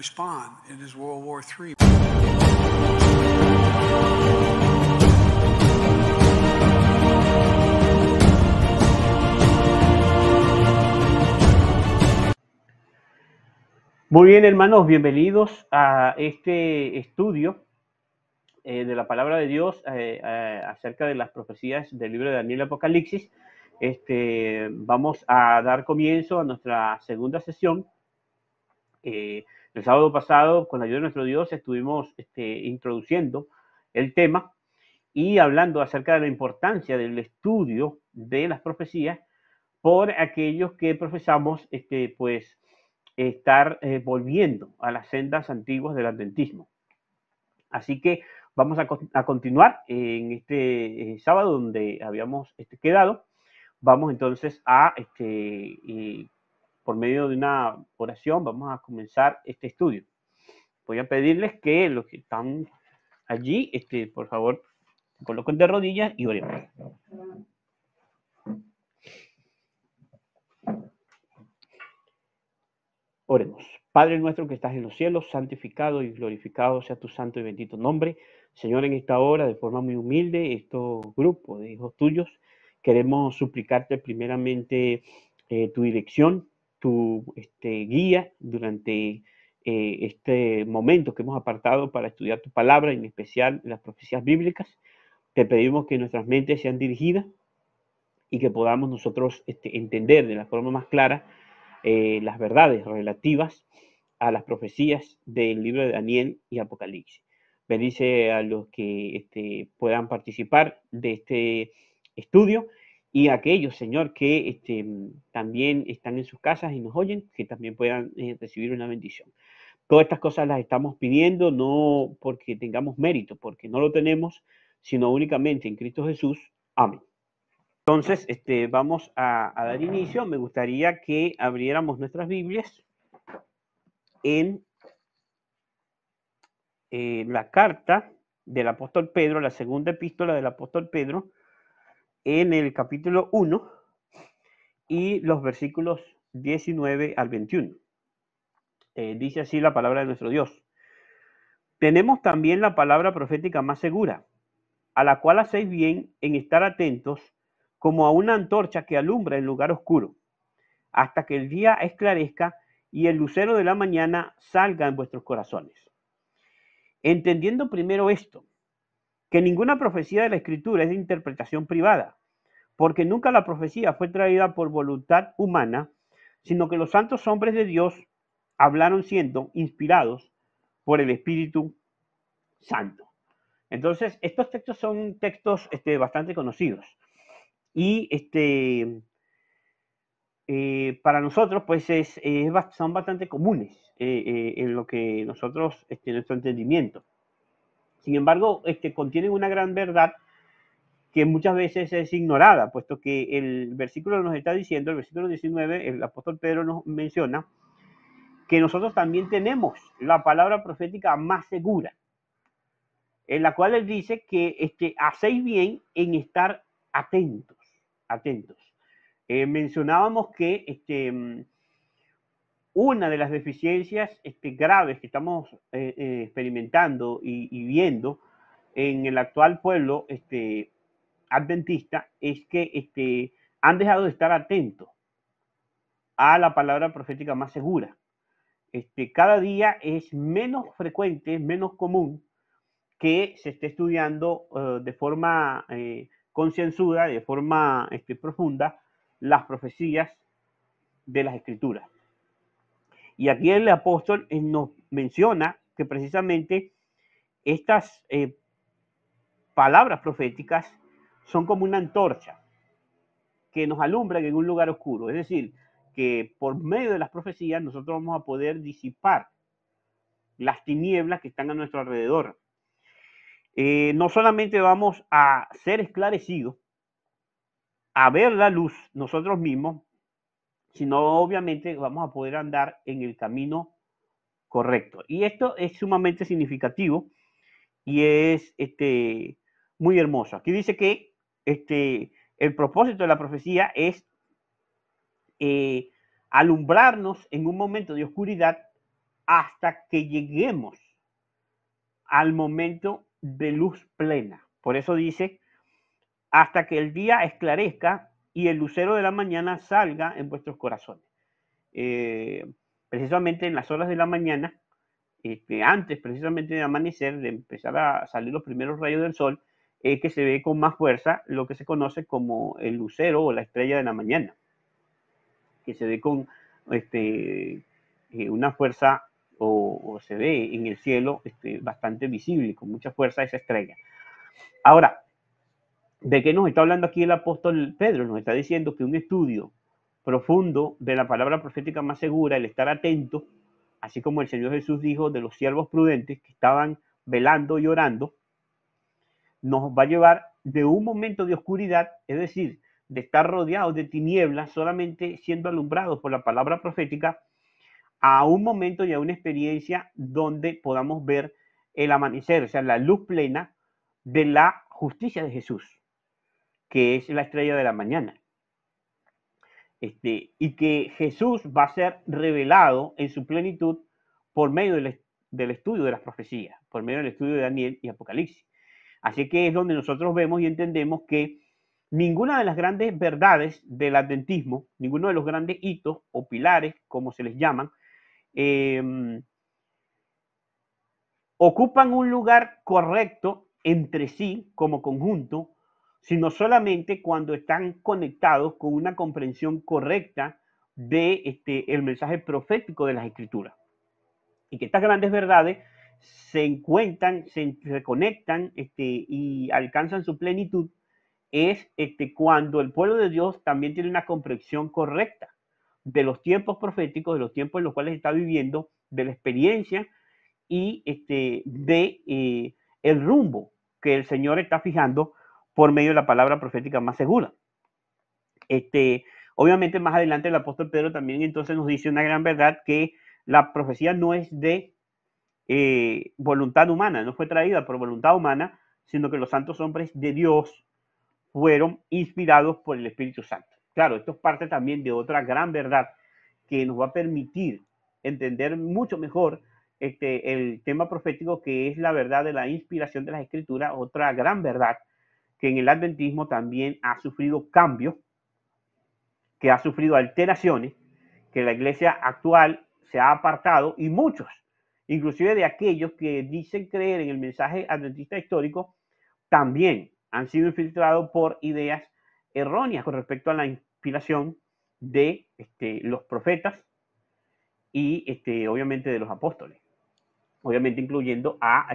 respond. It is World War III. Muy bien, hermanos, bienvenidos a este estudio de la palabra de Dios acerca de las profecías del libro de Daniel y Apocalipsis. Vamos a dar comienzo a nuestra segunda sesión. El sábado pasado, con la ayuda de nuestro Dios, estuvimos introduciendo el tema y hablando acerca de la importancia del estudio de las profecías por aquellos que profesamos, estar volviendo a las sendas antiguas del adventismo. Así que vamos a continuar en este sábado donde habíamos quedado. Vamos entonces a, por medio de una oración, vamos a comenzar este estudio. Voy a pedirles que los que están allí, por favor, se coloquen de rodillas y oremos. Oremos. Padre nuestro que estás en los cielos, santificado y glorificado sea tu santo y bendito nombre. Señor, en esta hora, de forma muy humilde, estos grupos de hijos tuyos, queremos suplicarte primeramente tu dirección, tu guía durante este momento que hemos apartado para estudiar tu palabra, en especial las profecías bíblicas. Te pedimos que nuestras mentes sean dirigidas y que podamos nosotros entender de la forma más clara las verdades relativas a las profecías del libro de Daniel y Apocalipsis. Bendice a los que puedan participar de este estudio y a aquellos, Señor, que también están en sus casas y nos oyen, que también puedan recibir una bendición. Todas estas cosas las estamos pidiendo no porque tengamos mérito, porque no lo tenemos, sino únicamente en Cristo Jesús. Amén. Entonces, vamos a dar inicio. Me gustaría que abriéramos nuestras Biblias en la carta del apóstol Pedro, la segunda epístola del apóstol Pedro, en el capítulo 1 y los versículos 19 al 21. Dice así la palabra de nuestro Dios. Tenemos también la palabra profética más segura, a la cual hacéis bien en estar atentos como a una antorcha que alumbra en lugar oscuro, hasta que el día esclarezca y el lucero de la mañana salga en vuestros corazones. Entendiendo primero esto, que ninguna profecía de la Escritura es de interpretación privada, porque nunca la profecía fue traída por voluntad humana, sino que los santos hombres de Dios hablaron siendo inspirados por el Espíritu Santo. Entonces, estos textos son textos bastante conocidos y para nosotros, pues, son bastante comunes en lo que nosotros, nuestro entendimiento. Sin embargo, contienen una gran verdad que muchas veces es ignorada, puesto que el versículo nos está diciendo, el versículo 19, el apóstol Pedro nos menciona que nosotros también tenemos la palabra profética más segura, en la cual él dice que hacéis bien en estar atentos. Mencionábamos que una de las deficiencias graves que estamos experimentando y viendo en el actual pueblo adventista es que han dejado de estar atentos a la palabra profética más segura. Cada día es menos frecuente, menos común que se esté estudiando de forma concienzuda, de forma profunda, las profecías de las Escrituras. Y aquí el apóstol nos menciona que precisamente estas palabras proféticas son como una antorcha que nos alumbran en un lugar oscuro. Es decir, que por medio de las profecías nosotros vamos a poder disipar las tinieblas que están a nuestro alrededor. No solamente vamos a ser esclarecidos, a ver la luz nosotros mismos, sino obviamente vamos a poder andar en el camino correcto. Y esto es sumamente significativo y es muy hermoso. Aquí dice que el propósito de la profecía es alumbrarnos en un momento de oscuridad hasta que lleguemos al momento de luz plena. Por eso dice, hasta que el día esclarezca y el lucero de la mañana salga en vuestros corazones. Precisamente en las horas de la mañana, antes precisamente de amanecer, de empezar a salir los primeros rayos del sol, es que se ve con más fuerza lo que se conoce como el lucero o la estrella de la mañana, que se ve con una fuerza o se ve en el cielo bastante visible, con mucha fuerza esa estrella. Ahora, ¿de qué nos está hablando aquí el apóstol Pedro? Nos está diciendo que un estudio profundo de la palabra profética más segura, el estar atento, así como el Señor Jesús dijo de los siervos prudentes que estaban velando y orando, nos va a llevar de un momento de oscuridad, es decir, de estar rodeados de tinieblas, solamente siendo alumbrados por la palabra profética, a un momento y a una experiencia donde podamos ver el amanecer, o sea, la luz plena de la justicia de Jesús, que es la estrella de la mañana. Y que Jesús va a ser revelado en su plenitud por medio del estudio de las profecías, por medio del estudio de Daniel y Apocalipsis. Así que es donde nosotros vemos y entendemos que ninguna de las grandes verdades del adventismo, ninguno de los grandes hitos o pilares, como se les llaman, ocupan un lugar correcto entre sí como conjunto, sino solamente cuando están conectados con una comprensión correcta de el mensaje profético de las Escrituras. Y que estas grandes verdades se encuentran, se conectan y alcanzan su plenitud es cuando el pueblo de Dios también tiene una comprensión correcta de los tiempos proféticos, de los tiempos en los cuales está viviendo, de la experiencia y de el rumbo que el Señor está fijando por medio de la palabra profética más segura. Obviamente más adelante el apóstol Pedro también entonces nos dice una gran verdad, que la profecía no es de voluntad humana, no fue traída por voluntad humana, sino que los santos hombres de Dios fueron inspirados por el Espíritu Santo. Claro, esto es parte también de otra gran verdad que nos va a permitir entender mucho mejor el tema profético, que es la verdad de la inspiración de las Escrituras, otra gran verdad que en el adventismo también ha sufrido cambios, que ha sufrido alteraciones, que la iglesia actual se ha apartado, y muchos, inclusive de aquellos que dicen creer en el mensaje adventista histórico, también han sido infiltrados por ideas erróneas con respecto a la inspiración de los profetas y obviamente de los apóstoles, obviamente incluyendo a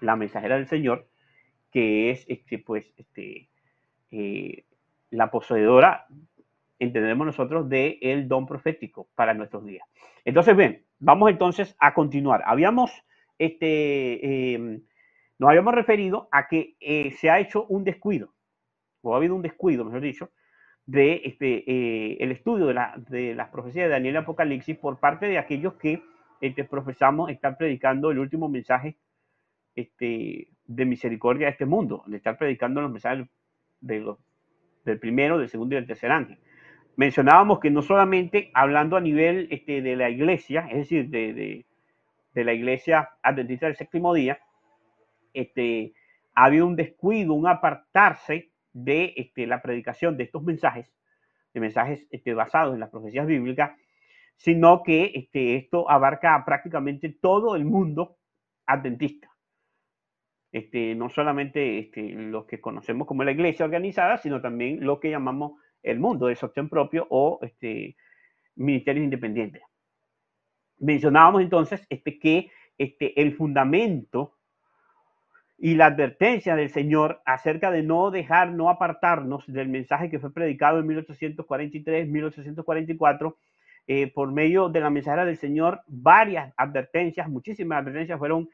la mensajera del Señor, que es la poseedora, entendemos nosotros, del don profético para nuestros días. Entonces, bien, vamos entonces a continuar. Nos habíamos referido a que se ha hecho un descuido, o ha habido un descuido, mejor dicho, de el estudio de las profecías de Daniel y Apocalipsis por parte de aquellos que profesamos estar predicando el último mensaje de misericordia a este mundo, de estar predicando los mensajes del primero, del segundo y del tercer ángel. Mencionábamos que no solamente hablando a nivel de la iglesia, es decir, de la iglesia adventista del séptimo día, ha habido un descuido, un apartarse de la predicación de estos mensajes, de mensajes basados en las profecías bíblicas, sino que esto abarca prácticamente todo el mundo adventista. No solamente los que conocemos como la iglesia organizada, sino también lo que llamamos el mundo de sostén propio o ministerios independientes. Mencionábamos entonces que el fundamento y la advertencia del Señor acerca de no dejar, no apartarnos del mensaje que fue predicado en 1843, 1844, por medio de la mensajera del Señor, varias advertencias, muchísimas advertencias fueron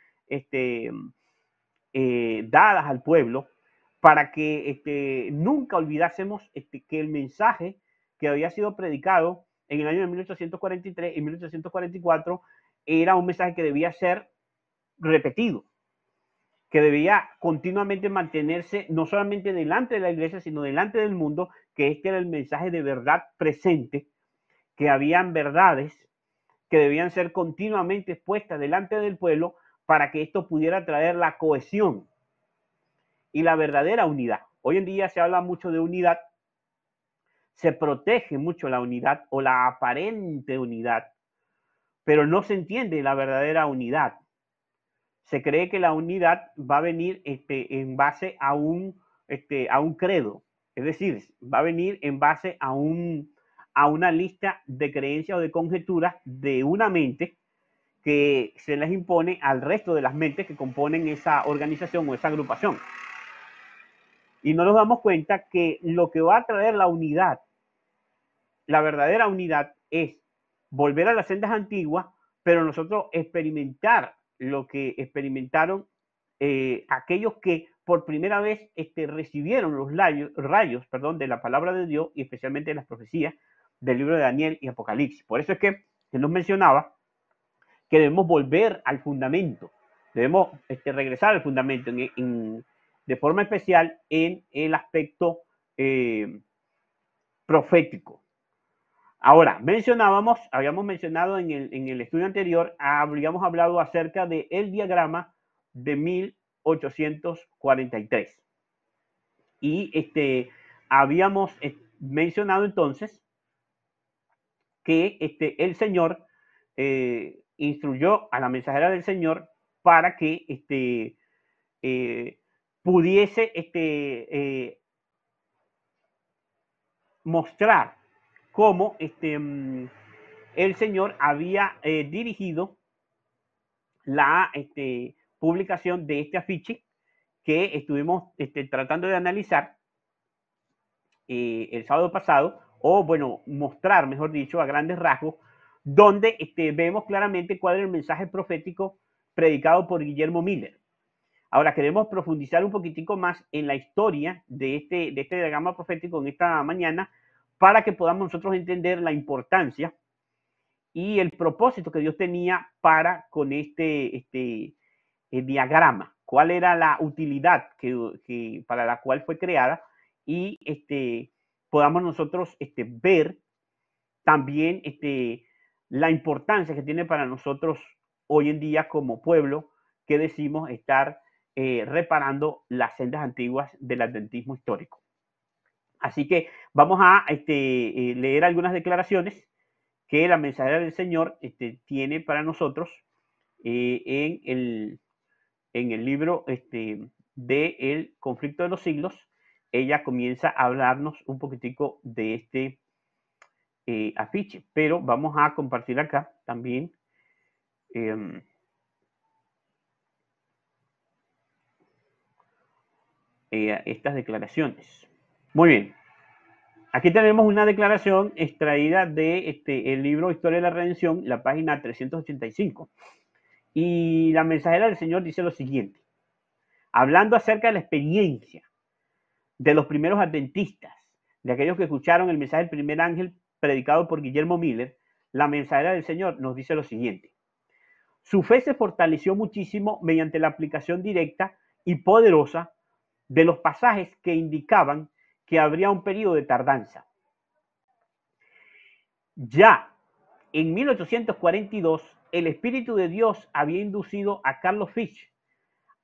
dadas al pueblo para que nunca olvidásemos que el mensaje que había sido predicado en el año de 1843 y 1844 era un mensaje que debía ser repetido, que debía continuamente mantenerse no solamente delante de la iglesia, sino delante del mundo, que este era el mensaje de verdad presente, que habían verdades que debían ser continuamente expuestas delante del pueblo para que esto pudiera traer la cohesión y la verdadera unidad. Hoy en día se habla mucho de unidad, se protege mucho la unidad o la aparente unidad, pero no se entiende la verdadera unidad. Se cree que la unidad va a venir en base a un credo, es decir, va a venir en base a una lista de creencias o de conjeturas de una mente que se les impone al resto de las mentes que componen esa organización o esa agrupación. Y no nos damos cuenta que lo que va a traer la unidad, la verdadera unidad, es volver a las sendas antiguas, pero nosotros experimentar lo que experimentaron aquellos que por primera vez recibieron los rayos de la palabra de Dios y especialmente las profecías del libro de Daniel y Apocalipsis. Por eso es que nos mencionaba que debemos volver al fundamento, debemos regresar al fundamento de forma especial en el aspecto profético. Ahora, habíamos mencionado en el estudio anterior, habíamos hablado acerca del diagrama de 1843. Y habíamos mencionado entonces que el Señor instruyó a la mensajera del Señor para que pudiese mostrar cómo el Señor había dirigido la publicación de este afiche que estuvimos tratando de analizar el sábado pasado, o bueno, mostrar, mejor dicho, a grandes rasgos, donde vemos claramente cuál es el mensaje profético predicado por Guillermo Miller. Ahora queremos profundizar un poquitico más en la historia de este diagrama profético en esta mañana para que podamos nosotros entender la importancia y el propósito que Dios tenía para con este diagrama, cuál era la utilidad que para la cual fue creada y podamos nosotros ver también la importancia que tiene para nosotros hoy en día como pueblo que decimos estar reparando las sendas antiguas del adventismo histórico. Así que vamos a leer algunas declaraciones que la mensajera del Señor tiene para nosotros en el libro de El conflicto de los siglos. Ella comienza a hablarnos un poquitico de este afiche, pero vamos a compartir acá también estas declaraciones. Muy bien. Aquí tenemos una declaración extraída de el libro Historia de la Redención, la página 385. Y la mensajera del Señor dice lo siguiente, hablando acerca de la experiencia de los primeros adventistas, de aquellos que escucharon el mensaje del primer ángel predicado por Guillermo Miller, la mensajera del Señor nos dice lo siguiente. Su fe se fortaleció muchísimo mediante la aplicación directa y poderosa de los pasajes que indicaban que habría un periodo de tardanza. Ya en 1842, el Espíritu de Dios había inducido a Carlos Fish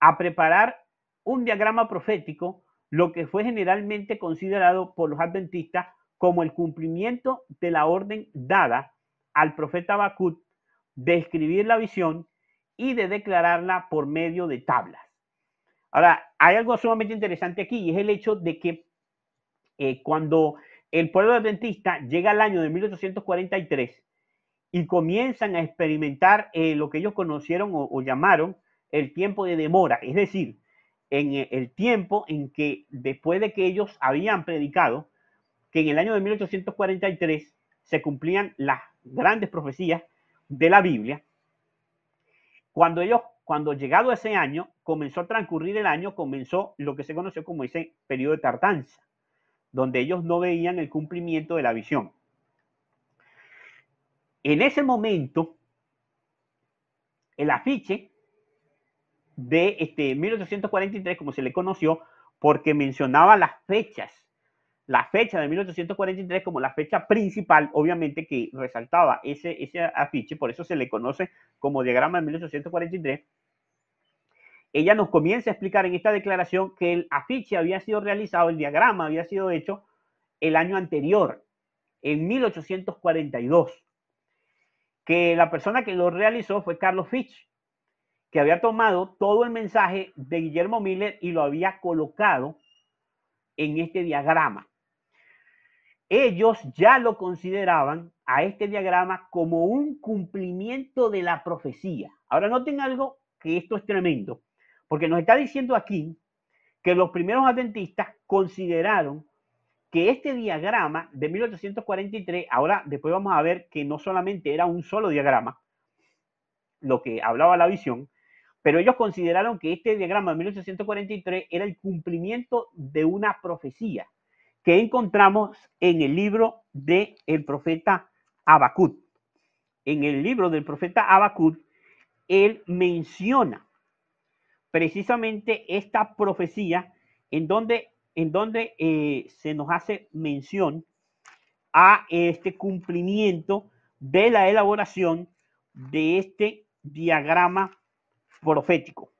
a preparar un diagrama profético, lo que fue generalmente considerado por los adventistas como el cumplimiento de la orden dada al profeta Habacuc de escribir la visión y de declararla por medio de tablas. Ahora, hay algo sumamente interesante aquí y es el hecho de que cuando el pueblo adventista llega al año de 1843 y comienzan a experimentar lo que ellos conocieron o llamaron el tiempo de demora, es decir, en el tiempo en que después de que ellos habían predicado que en el año de 1843 se cumplían las grandes profecías de la Biblia, cuando llegado ese año, comenzó a transcurrir el año, comenzó lo que se conoció como ese periodo de tardanza, donde ellos no veían el cumplimiento de la visión. En ese momento, el afiche de 1843, como se le conoció, porque mencionaba las fechas la fecha de 1843 como la fecha principal, obviamente que resaltaba ese afiche, por eso se le conoce como diagrama de 1843. Ella nos comienza a explicar en esta declaración que el afiche había sido realizado, el diagrama había sido hecho el año anterior, en 1842, que la persona que lo realizó fue Carlos Fitch, que había tomado todo el mensaje de Guillermo Miller y lo había colocado en este diagrama. Ellos ya lo consideraban a este diagrama como un cumplimiento de la profecía. Ahora noten algo, que esto es tremendo, porque nos está diciendo aquí que los primeros adventistas consideraron que este diagrama de 1843, ahora después vamos a ver que no solamente era un solo diagrama, lo que hablaba la visión, pero ellos consideraron que este diagrama de 1843 era el cumplimiento de una profecía que encontramos en el libro del profeta Habacuc. En el libro del profeta Habacuc, él menciona precisamente esta profecía en donde se nos hace mención a este cumplimiento de la elaboración de este diagrama profético.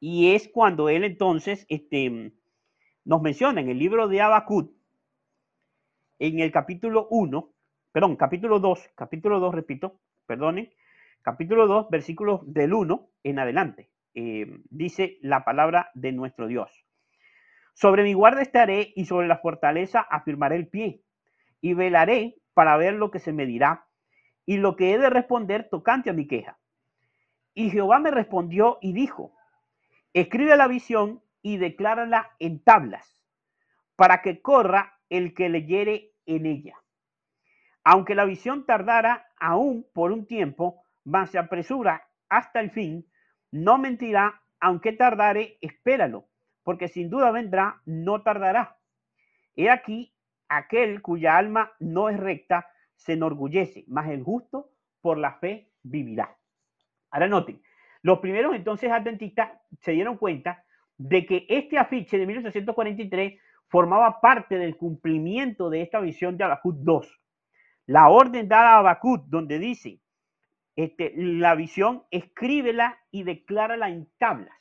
Y es cuando él entonces nos menciona en el libro de Habacuc, en el capítulo 2, repito, perdonen, capítulo 2, versículos del 1 en adelante. Dice la palabra de nuestro Dios. Sobre mi guarda estaré y sobre la fortaleza afirmaré el pie y velaré para ver lo que se me dirá y lo que he de responder tocante a mi queja. Y Jehová me respondió y dijo, escribe la visión y declárala en tablas, para que corra el que leyere en ella. Aunque la visión tardara aún por un tiempo, mas se apresura hasta el fin, no mentirá, aunque tardare, espéralo, porque sin duda vendrá, no tardará. He aquí, aquel cuya alma no es recta, se enorgullece, mas el justo por la fe vivirá. Ahora noten, los primeros entonces adventistas se dieron cuenta de que este afiche de 1843 formaba parte del cumplimiento de esta visión de Habacuc 2. La orden dada a Habacuc, donde dice, la visión, escríbela y declárala en tablas,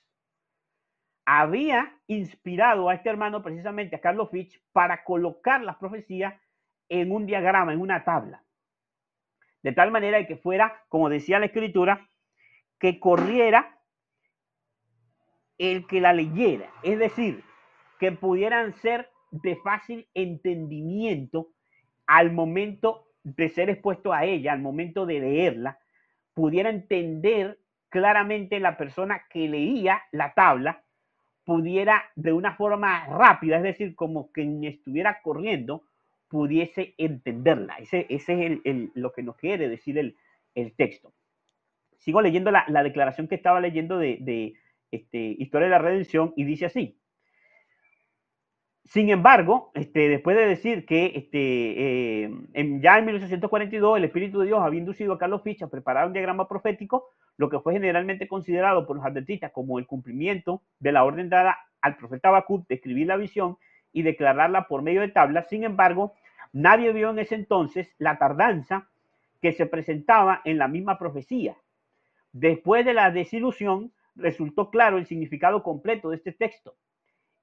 había inspirado a este hermano, precisamente a Carlos Fitch, para colocar las profecías en un diagrama, en una tabla. De tal manera que fuera, como decía la escritura, que corriera el que la leyera. Es decir, que pudieran ser de fácil entendimiento al momento de ser expuesto a ella, al momento de leerla, pudiera entender claramente la persona que leía la tabla, pudiera de una forma rápida, es decir, como quien estuviera corriendo, pudiese entenderla. Ese es lo que nos quiere decir el texto. Sigo leyendo la declaración que estaba leyendo de Historia de la Redención y dice así. Sin embargo, después de decir que ya en 1842 el Espíritu de Dios había inducido a Carlos Fitch a preparar un diagrama profético, lo que fue generalmente considerado por los adventistas como el cumplimiento de la orden dada al profeta Habacuc de escribir la visión y declararla por medio de tablas. Sin embargo, nadie vio en ese entonces la tardanza que se presentaba en la misma profecía. Después de la desilusión, resultó claro el significado completo de este texto.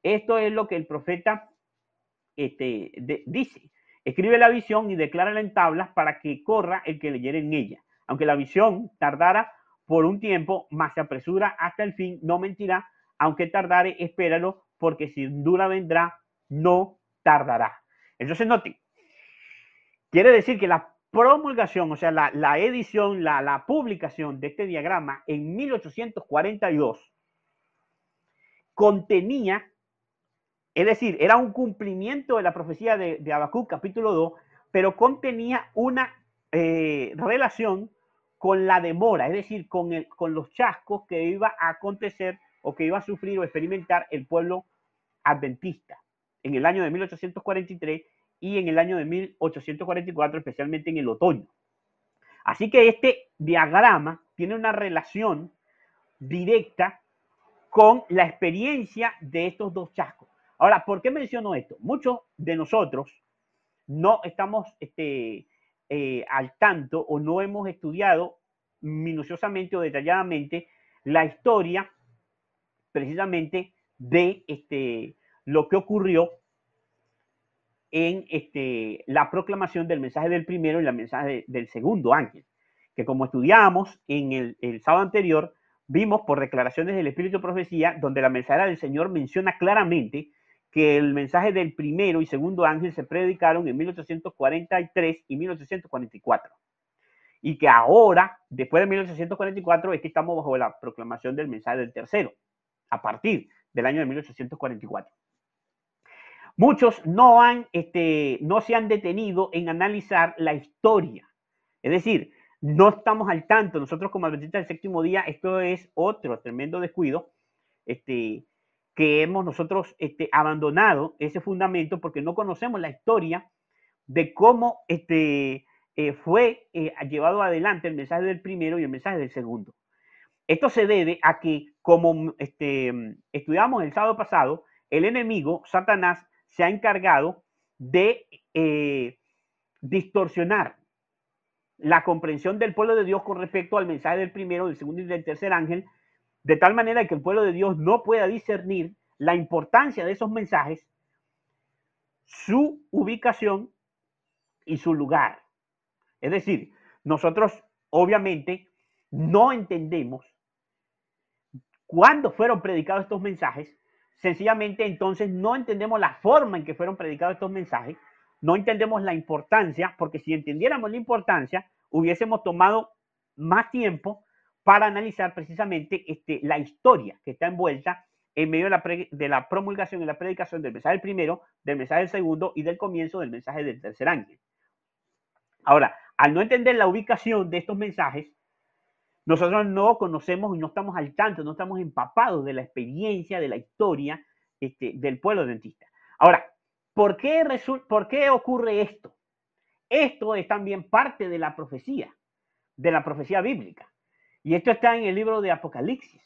Esto es lo que el profeta dice. Escribe la visión y declárala en tablas para que corra el que leyere en ella. Aunque la visión tardara por un tiempo, mas se apresura hasta el fin, no mentirá. Aunque tardare, espéralo, porque sin duda vendrá, no tardará. Entonces noten, quiere decir que la promulgación, o sea, la edición, la publicación de este diagrama en 1842 contenía, es decir, era un cumplimiento de la profecía de Habacuc capítulo 2, pero contenía una relación con la demora, es decir, con los chascos que iba a acontecer o que iba a sufrir o experimentar el pueblo adventista en el año de 1843 y en el año de 1844, especialmente en el otoño. Así que este diagrama tiene una relación directa con la experiencia de estos dos chascos. Ahora, ¿por qué menciono esto? Muchos de nosotros no estamos al tanto o no hemos estudiado minuciosamente o detalladamente la historia precisamente de lo que ocurrió en la proclamación del mensaje del primero y el mensaje del segundo ángel, que como estudiamos en el sábado anterior, vimos por declaraciones del Espíritu de Profecía, donde la mensajera del Señor menciona claramente que el mensaje del primero y segundo ángel se predicaron en 1843 y 1844. Y que ahora, después de 1844, es que estamos bajo la proclamación del mensaje del tercero, a partir del año de 1844. Muchos no se han detenido en analizar la historia. Es decir, no estamos al tanto. Nosotros como adventistas del séptimo día, esto es otro tremendo descuido, que hemos nosotros abandonado ese fundamento porque no conocemos la historia de cómo fue llevado adelante el mensaje del primero y el mensaje del segundo. Esto se debe a que, como estudiamos el sábado pasado, el enemigo, Satanás, se ha encargado de distorsionar la comprensión del pueblo de Dios con respecto al mensaje del primero, del segundo y del tercer ángel, de tal manera que el pueblo de Dios no pueda discernir la importancia de esos mensajes, su ubicación y su lugar. Es decir, nosotros obviamente no entendemos cuándo fueron predicados estos mensajes, sencillamente entonces no entendemos la forma en que fueron predicados estos mensajes, no entendemos la importancia, porque si entendiéramos la importancia, hubiésemos tomado más tiempo para analizar precisamente la historia que está envuelta en medio de la promulgación y la predicación del mensaje del primero, del mensaje del segundo y del comienzo del mensaje del tercer ángel. Ahora, al no entender la ubicación de estos mensajes, nosotros no conocemos y no estamos al tanto, no estamos empapados de la experiencia, de la historia del pueblo adventista. Ahora, ¿por qué ocurre esto? Esto es también parte de la profecía bíblica. Y esto está en el libro de Apocalipsis,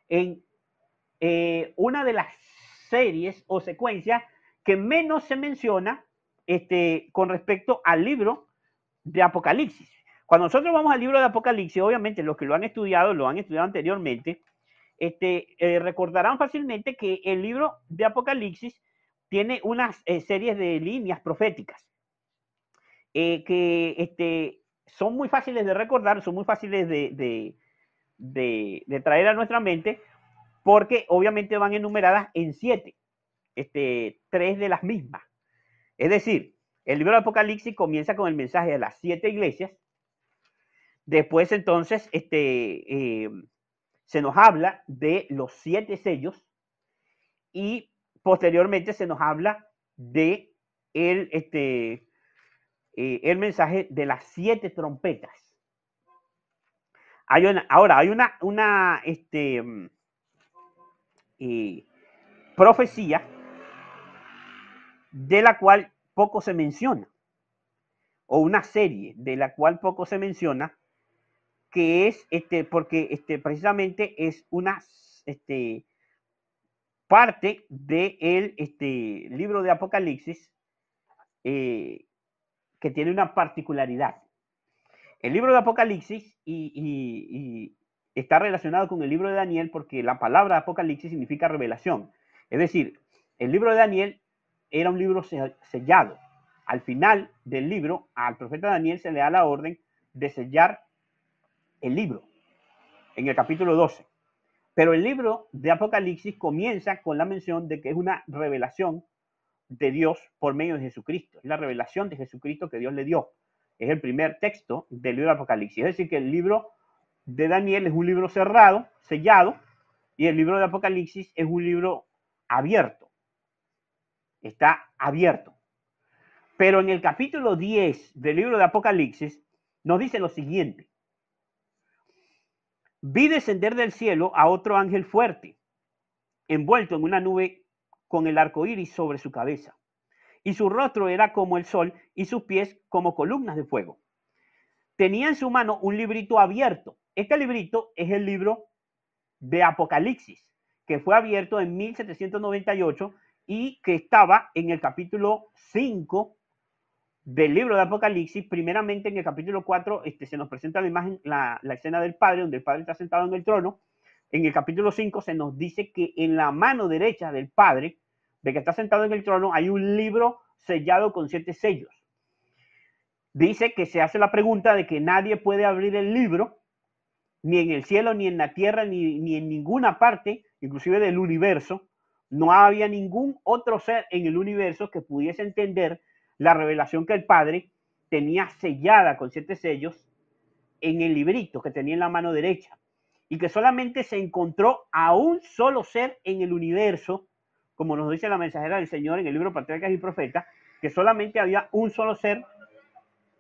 en una de las series o secuencias que menos se menciona con respecto al libro de Apocalipsis. Cuando nosotros vamos al libro de Apocalipsis, obviamente los que lo han estudiado anteriormente, recordarán fácilmente que el libro de Apocalipsis tiene unas series de líneas proféticas que son muy fáciles de recordar, son muy fáciles de traer a nuestra mente, porque obviamente van enumeradas en 7, 3 de las mismas. Es decir, el libro de Apocalipsis comienza con el mensaje de las 7 iglesias. Después entonces se nos habla de los 7 sellos y posteriormente se nos habla de el mensaje de las 7 trompetas. Hay una profecía de la cual poco se menciona, o una serie de la cual poco se menciona, que es porque precisamente es una parte del libro de Apocalipsis que tiene una particularidad. El libro de Apocalipsis y está relacionado con el libro de Daniel porque la palabra Apocalipsis significa revelación. Es decir, el libro de Daniel era un libro sellado. Al final del libro, al profeta Daniel se le da la orden de sellar el libro en el capítulo 12. Pero el libro de Apocalipsis comienza con la mención de que es una revelación de Dios por medio de Jesucristo. Es la revelación de Jesucristo que Dios le dio. Es el primer texto del libro de Apocalipsis. Es decir, que el libro de Daniel es un libro cerrado, sellado, y el libro de Apocalipsis es un libro abierto. Está abierto. Pero en el capítulo 10 del libro de Apocalipsis nos dice lo siguiente. Vi descender del cielo a otro ángel fuerte, envuelto en una nube con el arco iris sobre su cabeza. Y su rostro era como el sol y sus pies como columnas de fuego. Tenía en su mano un librito abierto. Este librito es el libro de Apocalipsis, que fue abierto en 1798 y que estaba en el capítulo 5 del libro de Apocalipsis. Primeramente en el capítulo 4 se nos presenta la imagen, la escena del Padre, donde el Padre está sentado en el trono. En el capítulo 5 se nos dice que en la mano derecha del Padre, de que está sentado en el trono, hay un libro sellado con 7 sellos. Dice que se hace la pregunta de que nadie puede abrir el libro, ni en el cielo, ni en la tierra, ni en ninguna parte, inclusive del universo. No había ningún otro ser en el universo que pudiese entender la revelación que el Padre tenía sellada con 7 sellos en el librito que tenía en la mano derecha, y que solamente se encontró a un solo ser en el universo, como nos dice la mensajera del Señor en el libro Patriarcas y Profetas, que solamente había un solo ser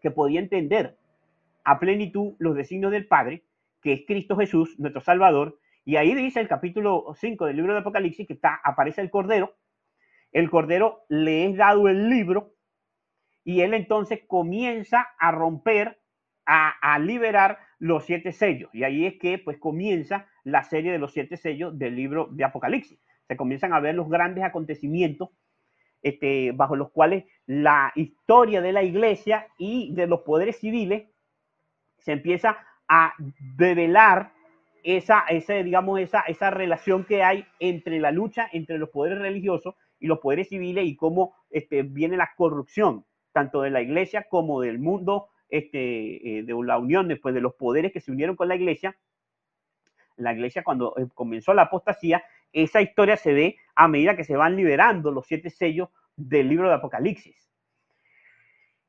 que podía entender a plenitud los designios del Padre, que es Cristo Jesús, nuestro Salvador. Y ahí dice el capítulo 5 del libro de Apocalipsis que aparece el Cordero le es dado el libro, y él entonces comienza a romper, a liberar los 7 sellos. Y ahí es que pues comienza la serie de los 7 sellos del libro de Apocalipsis. Se comienzan a ver los grandes acontecimientos bajo los cuales la historia de la iglesia y de los poderes civiles se empieza a develar esa relación que hay entre la lucha entre los poderes religiosos y los poderes civiles, y cómo viene la corrupción tanto de la iglesia como del mundo, de la unión después de los poderes que se unieron con la iglesia. La iglesia, cuando comenzó la apostasía, esa historia se ve a medida que se van liberando los 7 sellos del libro de Apocalipsis.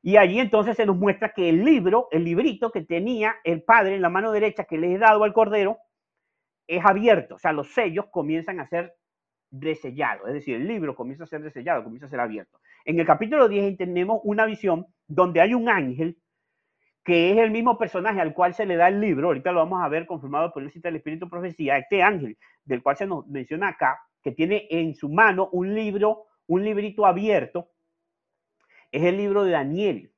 Y allí entonces se nos muestra que el librito que tenía el Padre en la mano derecha, que le he dado al Cordero, es abierto. O sea, los sellos comienzan a ser desellados. Es decir, el libro comienza a ser desellado, comienza a ser abierto. En el capítulo 10 tenemos una visión donde hay un ángel que es el mismo personaje al cual se le da el libro. Ahorita lo vamos a ver confirmado por el cita del Espíritu Profecía. Este ángel del cual se nos menciona acá, que tiene en su mano un librito abierto, es el libro de Daniel,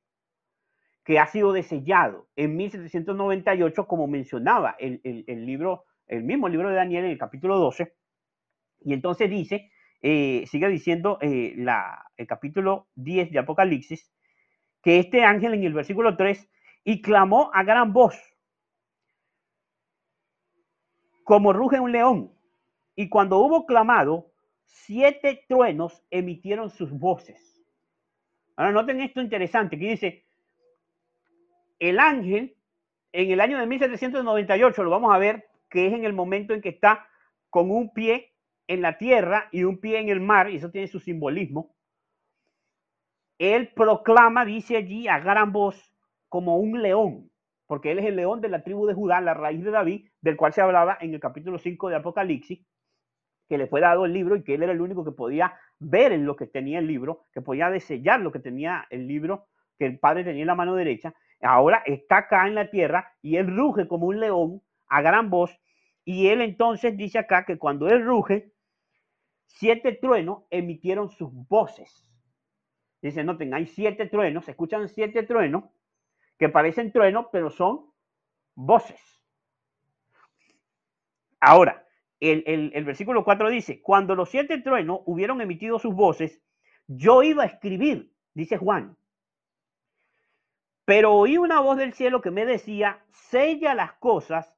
que ha sido desellado en 1798, como mencionaba el mismo libro de Daniel en el capítulo 12. Y entonces dice, sigue diciendo el capítulo 10 de Apocalipsis, que este ángel en el versículo 3, y clamó a gran voz, como ruge un león. Y cuando hubo clamado, 7 truenos emitieron sus voces. Ahora noten esto interesante, que dice, el ángel en el año de 1798, lo vamos a ver, que es en el momento en que está con un pie en la tierra y un pie en el mar, y eso tiene su simbolismo. Él proclama, dice allí a gran voz, como un león, porque él es el león de la tribu de Judá, la raíz de David, del cual se hablaba en el capítulo 5 de Apocalipsis, que le fue dado el libro y que él era el único que podía ver en lo que tenía el libro, que podía desellar lo que tenía el libro, que el Padre tenía en la mano derecha. Ahora está acá en la tierra y él ruge como un león a gran voz, y él entonces dice acá que cuando él ruge, 7 truenos emitieron sus voces. Dice, noten, hay 7 truenos, se escuchan 7 truenos que parecen truenos, pero son voces. Ahora, el versículo 4 dice, cuando los 7 truenos hubieron emitido sus voces, yo iba a escribir, dice Juan, pero oí una voz del cielo que me decía, sella las cosas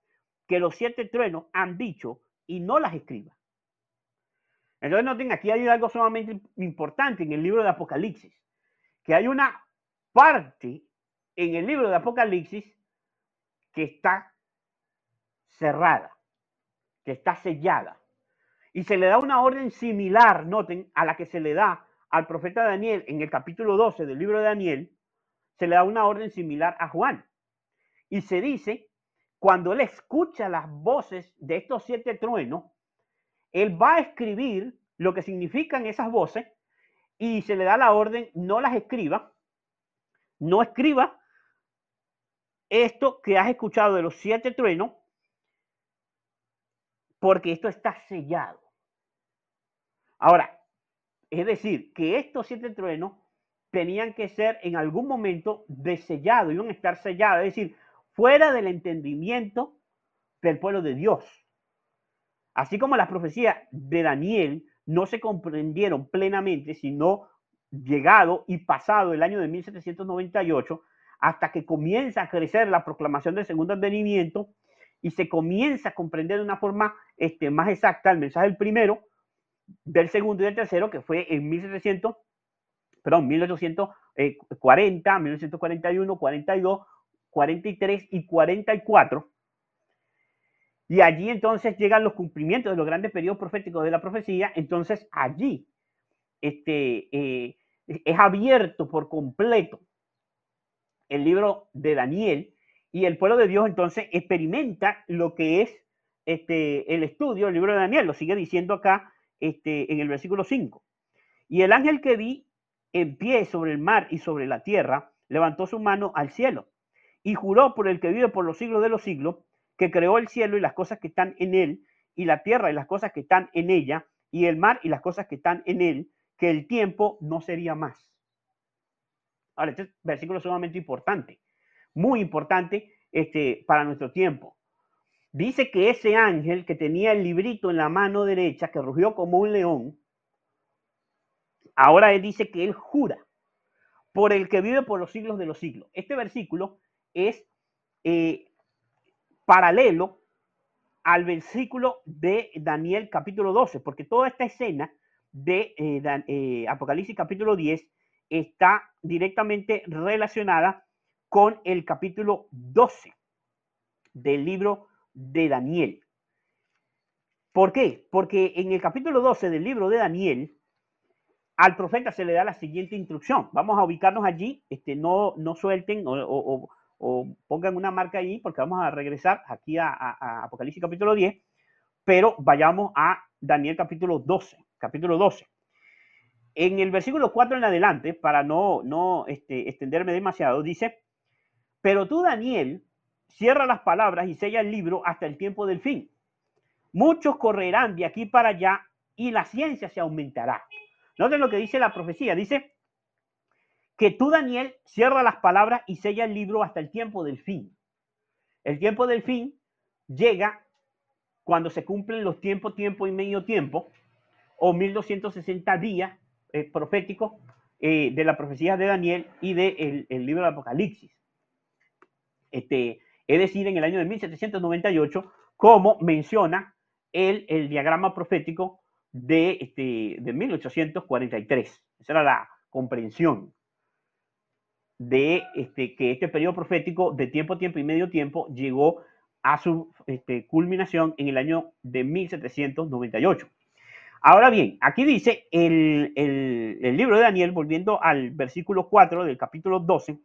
que los 7 truenos han dicho y no las escriba. Entonces noten, aquí hay algo sumamente importante en el libro de Apocalipsis, que hay una parte en el libro de Apocalipsis que está cerrada, que está sellada. Y se le da una orden similar, noten, a la que se le da al profeta Daniel en el capítulo 12 del libro de Daniel. Se le da una orden similar a Juan. Y se dice, cuando él escucha las voces de estos 7 truenos, él va a escribir lo que significan esas voces, y se le da la orden, no las escriba, no escriba esto que has escuchado de los 7 truenos, porque esto está sellado. Ahora, es decir, que estos 7 truenos tenían que ser en algún momento desellados, iban a estar sellados, es decir, fuera del entendimiento del pueblo de Dios. Así como las profecías de Daniel no se comprendieron plenamente, sino llegado y pasado el año de 1798, hasta que comienza a crecer la proclamación del segundo advenimiento y se comienza a comprender de una forma más exacta el mensaje del primero, del segundo y del tercero, que fue en 1840, 1941, 42, 43 y 44. Y allí entonces llegan los cumplimientos de los grandes periodos proféticos de la profecía. Entonces allí es abierto por completo el libro de Daniel y el pueblo de Dios entonces experimenta lo que es el estudio del libro de Daniel. Lo sigue diciendo acá en el versículo 5. Y el ángel que vi en pie sobre el mar y sobre la tierra levantó su mano al cielo y juró por el que vive por los siglos de los siglos, que creó el cielo y las cosas que están en él, y la tierra y las cosas que están en ella, y el mar y las cosas que están en él, que el tiempo no sería más. Ahora, este versículo es sumamente importante, muy importante para nuestro tiempo. Dice que ese ángel que tenía el librito en la mano derecha, que rugió como un león, ahora él dice que él jura por el que vive por los siglos de los siglos. Este versículo es paralelo al versículo de Daniel capítulo 12, porque toda esta escena de Apocalipsis capítulo 10 está directamente relacionada con el capítulo 12 del libro de Daniel. ¿Por qué? Porque en el capítulo 12 del libro de Daniel, al profeta se le da la siguiente instrucción. Vamos a ubicarnos allí, no suelten o pongan una marca allí, porque vamos a regresar aquí a Apocalipsis capítulo 10, pero vayamos a Daniel capítulo 12. Capítulo 12. En el versículo 4 en adelante, para no extenderme demasiado, dice: pero tú, Daniel, cierra las palabras y sella el libro hasta el tiempo del fin. Muchos correrán de aquí para allá y la ciencia se aumentará. Noten lo que dice la profecía. Dice que tú, Daniel, cierra las palabras y sella el libro hasta el tiempo del fin. El tiempo del fin llega cuando se cumplen los tiempo y medio tiempo, o 1260 días proféticos de la profecía de Daniel y del libro de Apocalipsis. Es decir, en el año de 1798, como menciona el diagrama profético de 1843. Esa era la comprensión de que este periodo profético de tiempo y medio tiempo llegó a su culminación en el año de 1798. Ahora bien, aquí dice el libro de Daniel, volviendo al versículo 4 del capítulo 12,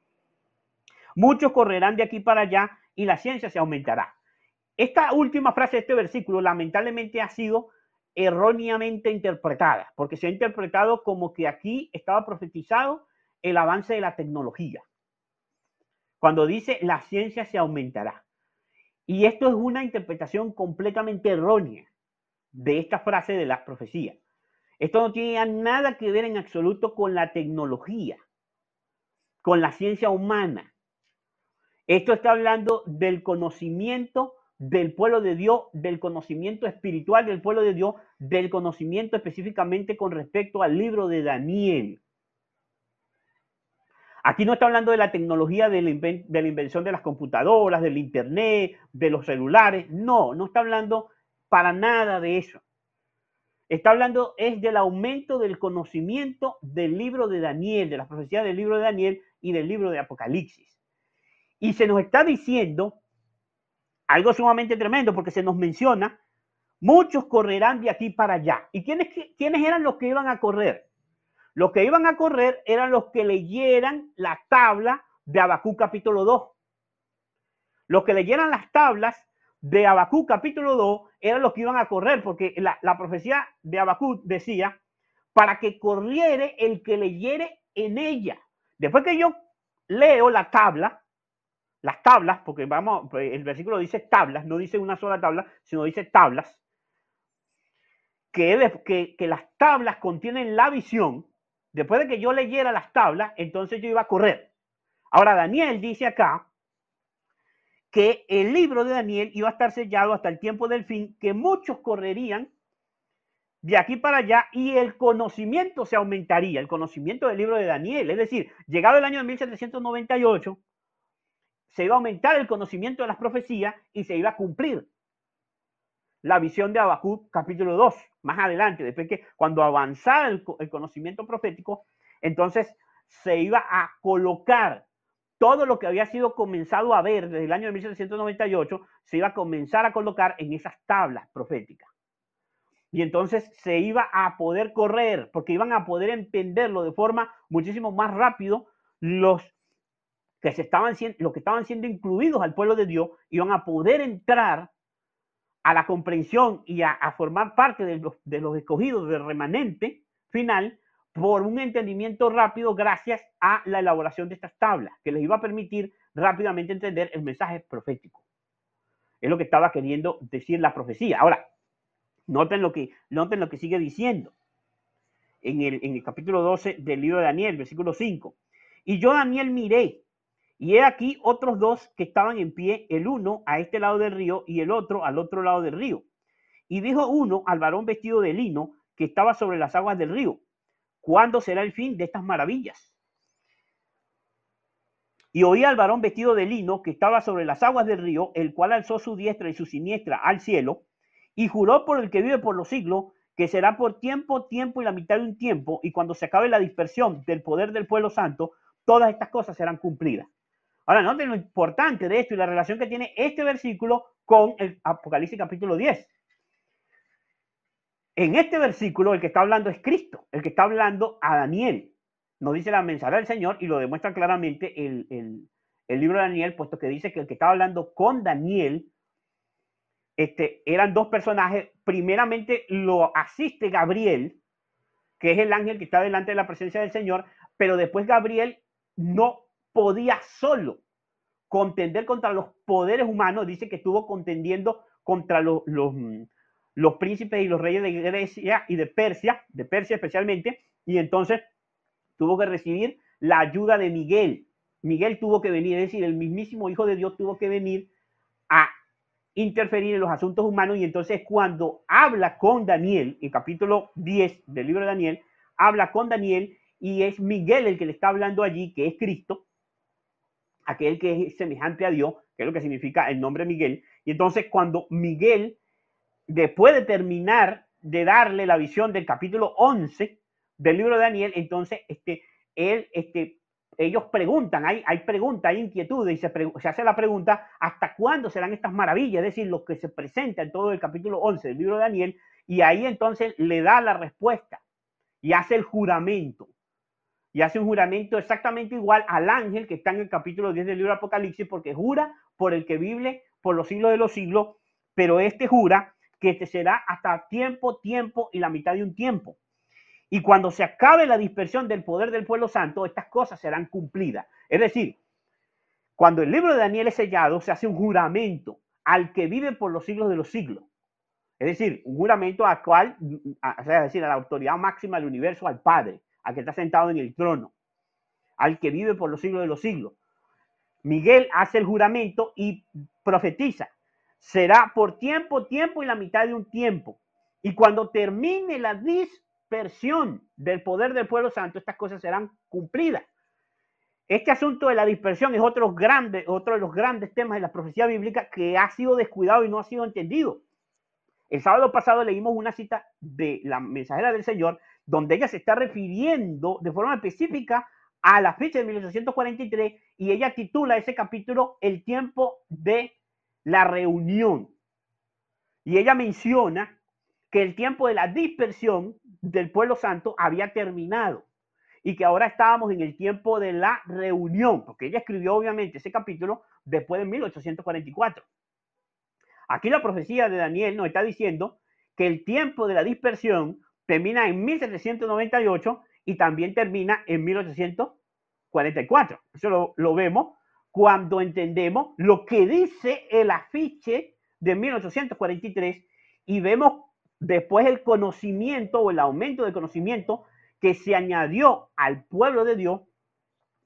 muchos correrán de aquí para allá y la ciencia se aumentará. Esta última frase de este versículo lamentablemente ha sido erróneamente interpretada, porque se ha interpretado como que aquí estaba profetizado el avance de la tecnología, cuando dice la ciencia se aumentará. Y esto es una interpretación completamente errónea de esta frase de las profecías. Esto no tiene nada que ver en absoluto con la tecnología, con la ciencia humana. Esto está hablando del conocimiento del pueblo de Dios, del conocimiento espiritual del pueblo de Dios, del conocimiento específicamente con respecto al libro de Daniel. Aquí no está hablando de la tecnología de la invención de las computadoras, del internet, de los celulares. No está hablando para nada de eso. Está hablando es del aumento del conocimiento del libro de Daniel, de las profecías del libro de Daniel y del libro de Apocalipsis. Y se nos está diciendo algo sumamente tremendo, porque se nos menciona, muchos correrán de aquí para allá. ¿Y quiénes eran los que iban a correr? Los que iban a correr eran los que leyeran la tabla de Habacuc capítulo 2. Los que leyeran las tablas de Habacuc capítulo 2 eran los que iban a correr, porque la profecía de Habacuc decía, para que corriere el que leyere en ella. Después que yo leo la tabla, las tablas, porque el versículo dice tablas, no dice una sola tabla, sino dice tablas, que las tablas contienen la visión. Después de que yo leyera las tablas, entonces yo iba a correr. Ahora Daniel dice acá que el libro de Daniel iba a estar sellado hasta el tiempo del fin, que muchos correrían de aquí para allá y el conocimiento se aumentaría, el conocimiento del libro de Daniel. Es decir, llegado el año de 1798, se iba a aumentar el conocimiento de las profecías y se iba a cumplir la visión de Habacuc capítulo 2, más adelante, después que cuando avanzara el conocimiento profético, entonces se iba a colocar todo lo que había sido comenzado a ver desde el año de 1798, se iba a comenzar a colocar en esas tablas proféticas. Y entonces se iba a poder correr, porque iban a poder entenderlo de forma muchísimo más rápido los que estaban siendo incluidos al pueblo de Dios, iban a poder entrar a la comprensión y a formar parte de los escogidos del remanente final por un entendimiento rápido gracias a la elaboración de estas tablas, que les iba a permitir rápidamente entender el mensaje profético. Es lo que estaba queriendo decir la profecía. Ahora, noten lo que sigue diciendo en el capítulo 12 del libro de Daniel, versículo 5. Y yo, Daniel, miré, y he aquí otros dos que estaban en pie, el uno a este lado del río y el otro al otro lado del río. Y dijo uno al varón vestido de lino que estaba sobre las aguas del río: ¿cuándo será el fin de estas maravillas? Y oí al varón vestido de lino que estaba sobre las aguas del río, el cual alzó su diestra y su siniestra al cielo, y juró por el que vive por los siglos, que será por tiempo, tiempo y la mitad de un tiempo, y cuando se acabe la dispersión del poder del pueblo santo, todas estas cosas serán cumplidas. Ahora, noten lo importante de esto y la relación que tiene este versículo con el Apocalipsis capítulo 10. En este versículo, el que está hablando es Cristo, el que está hablando a Daniel. Nos dice la mensajera del Señor y lo demuestra claramente el libro de Daniel, puesto que dice que el que estaba hablando con Daniel eran dos personajes. Primeramente lo asiste Gabriel, que es el ángel que está delante de la presencia del Señor, pero después Gabriel no podía solo contender contra los poderes humanos. Dice que estuvo contendiendo contra los príncipes y los reyes de Grecia y de Persia especialmente, y entonces tuvo que recibir la ayuda de Miguel. Miguel tuvo que venir, es decir, el mismísimo Hijo de Dios tuvo que venir a interferir en los asuntos humanos, y entonces cuando habla con Daniel, en capítulo 10 del libro de Daniel, habla con Daniel y es Miguel el que le está hablando allí, que es Cristo, aquel que es semejante a Dios, que es lo que significa el nombre Miguel. Y entonces cuando Miguel, después de terminar de darle la visión del capítulo 11 del libro de Daniel, entonces ellos preguntan, hay preguntas, hay inquietudes, y se hace la pregunta: ¿hasta cuándo serán estas maravillas? Es decir, lo que se presenta en todo el capítulo 11 del libro de Daniel, y ahí entonces le da la respuesta y hace el juramento. Y hace un juramento exactamente igual al ángel que está en el capítulo 10 del libro de Apocalipsis, porque jura por el que vive por los siglos de los siglos, pero jura que será hasta tiempo, tiempo y la mitad de un tiempo. Y cuando se acabe la dispersión del poder del pueblo santo, estas cosas serán cumplidas. Es decir, cuando el libro de Daniel es sellado, se hace un juramento al que vive por los siglos de los siglos. Es decir, un juramento al cual, es decir, a la autoridad máxima del universo, al Padre, al que está sentado en el trono, al que vive por los siglos de los siglos. Miguel hace el juramento y profetiza: será por tiempo, tiempo y la mitad de un tiempo. Y cuando termine la dispersión del poder del pueblo santo, estas cosas serán cumplidas. Este asunto de la dispersión es otro de los grandes temas de la profecía bíblica que ha sido descuidado y no ha sido entendido. El sábado pasado leímos una cita de la mensajera del Señor, donde ella se está refiriendo de forma específica a la fecha de 1843, y ella titula ese capítulo El tiempo de la reunión. Y ella menciona que el tiempo de la dispersión del pueblo santo había terminado y que ahora estábamos en el tiempo de la reunión, porque ella escribió obviamente ese capítulo después de 1844. Aquí la profecía de Daniel nos está diciendo que el tiempo de la dispersión termina en 1798 y también termina en 1844. Eso lo vemos cuando entendemos lo que dice el afiche de 1843 y vemos después el conocimiento o el aumento de conocimiento que se añadió al pueblo de Dios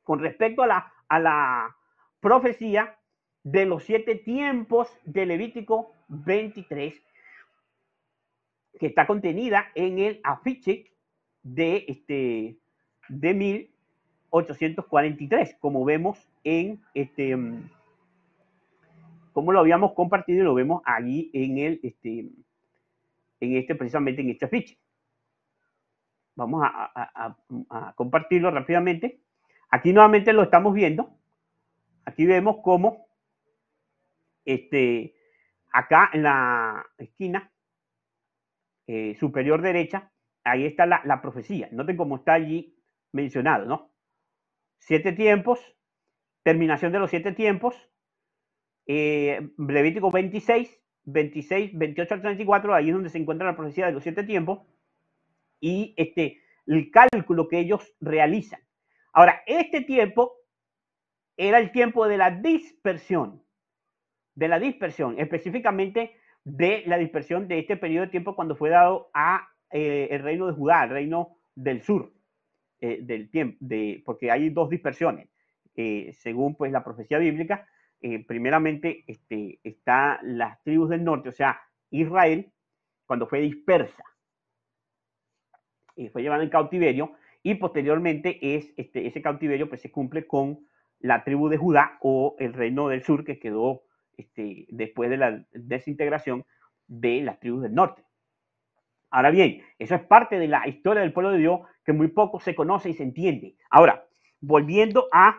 con respecto a la profecía de los 7 tiempos de Levítico 23. que está contenida en el afiche de 1843, como vemos en como lo habíamos compartido y lo vemos allí precisamente en este afiche. Vamos a compartirlo rápidamente. Aquí nuevamente lo estamos viendo. Aquí vemos cómo acá en la esquina superior derecha, ahí está la profecía. Noten cómo está allí mencionado, ¿no? 7 tiempos, terminación de los 7 tiempos, Levítico 26, 28 al 34, ahí es donde se encuentra la profecía de los 7 tiempos, y el cálculo que ellos realizan. Ahora, este tiempo era el tiempo de la dispersión, específicamente de la dispersión de este periodo de tiempo cuando fue dado a el reino de Judá, el reino del sur, del tiempo, porque hay dos dispersiones, según pues la profecía bíblica. Primeramente está las tribus del norte, o sea, Israel, cuando fue dispersa, fue llevada en cautiverio, y posteriormente ese cautiverio pues se cumple con la tribu de Judá o el reino del sur que quedó después de la desintegración de las tribus del norte. Ahora bien, eso es parte de la historia del pueblo de Dios que muy poco se conoce y se entiende. Ahora, volviendo al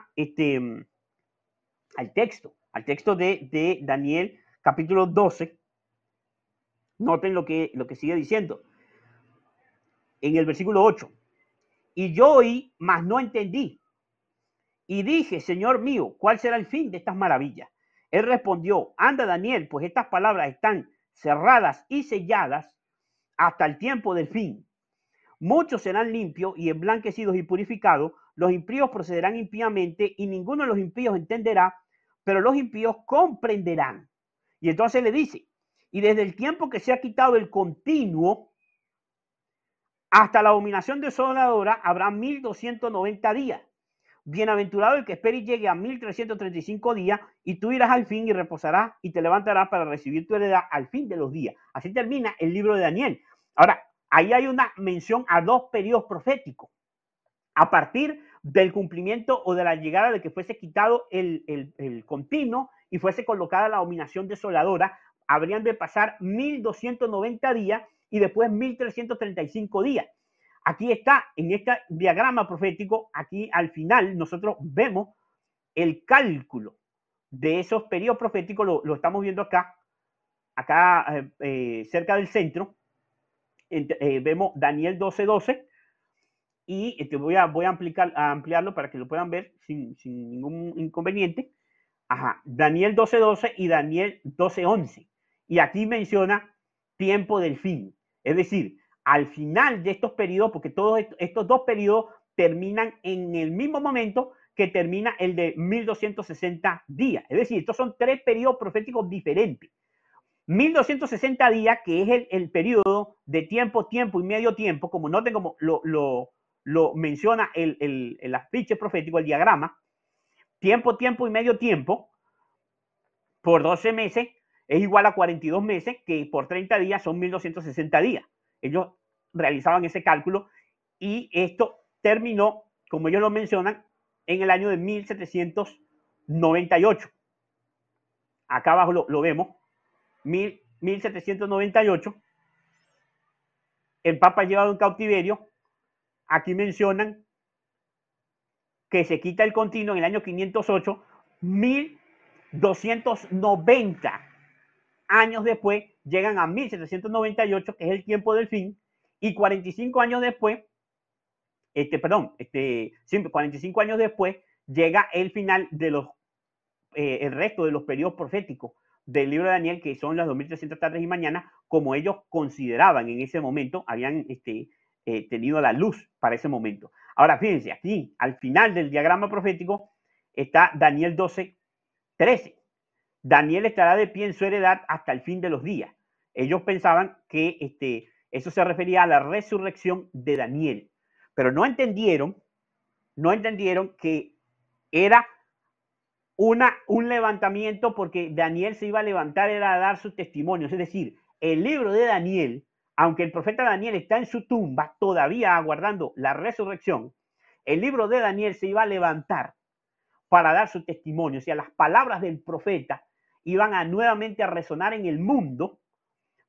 texto de Daniel capítulo 12, noten lo que sigue diciendo en el versículo 8. Y yo oí, mas no entendí. Y dije, Señor mío, ¿cuál será el fin de estas maravillas? Él respondió, anda Daniel, pues estas palabras están cerradas y selladas hasta el tiempo del fin. Muchos serán limpios y emblanquecidos y purificados, los impíos procederán impíamente y ninguno de los impíos entenderá, pero los impíos comprenderán. Y entonces le dice, y desde el tiempo que se ha quitado el continuo hasta la abominación desoladora habrá 1290 días. Bienaventurado el que espere y llegue a 1335 días, y tú irás al fin y reposarás y te levantarás para recibir tu heredad al fin de los días. Así termina el libro de Daniel. Ahora, ahí hay una mención a dos periodos proféticos. A partir del cumplimiento o de la llegada de que fuese quitado el continuo y fuese colocada la abominación desoladora, habrían de pasar 1290 días y después 1335 días. Aquí está, en este diagrama profético, aquí al final nosotros vemos el cálculo de esos periodos proféticos, lo estamos viendo acá cerca del centro. Vemos Daniel 12:12 y voy a ampliarlo para que lo puedan ver sin ningún inconveniente. Ajá, Daniel 12:12 y Daniel 12:11. Y aquí menciona tiempo del fin. Es decir, al final de estos periodos, porque todos estos dos periodos terminan en el mismo momento que termina el de 1260 días. Es decir, estos son tres periodos proféticos diferentes. 1260 días, que es el periodo de tiempo y medio tiempo, como noten como lo menciona el afiche profético, el diagrama, tiempo y medio tiempo, por 12 meses es igual a 42 meses, que por 30 días son 1260 días. Ellos realizaban ese cálculo y esto terminó, como ellos lo mencionan, en el año de 1798. Acá abajo lo vemos, 1798. El Papa llevado en cautiverio. Aquí mencionan que se quita el continuo en el año 508, 1290 años después llegan a 1798, que es el tiempo del fin, y 45 años después, 45 años después, llega el final de el resto de los periodos proféticos del libro de Daniel, que son las 2300 tardes y mañanas, como ellos consideraban en ese momento, habían tenido la luz para ese momento. Ahora, fíjense, aquí, al final del diagrama profético, está Daniel 12:13. Daniel estará de pie en su heredad hasta el fin de los días. Ellos pensaban que eso se refería a la resurrección de Daniel, pero no entendieron que era un levantamiento, porque Daniel se iba a levantar, era a dar sus testimonios. Es decir, el libro de Daniel, aunque el profeta Daniel está en su tumba, todavía aguardando la resurrección, el libro de Daniel se iba a levantar para dar su testimonio. O sea, las palabras del profeta iban a nuevamente a resonar en el mundo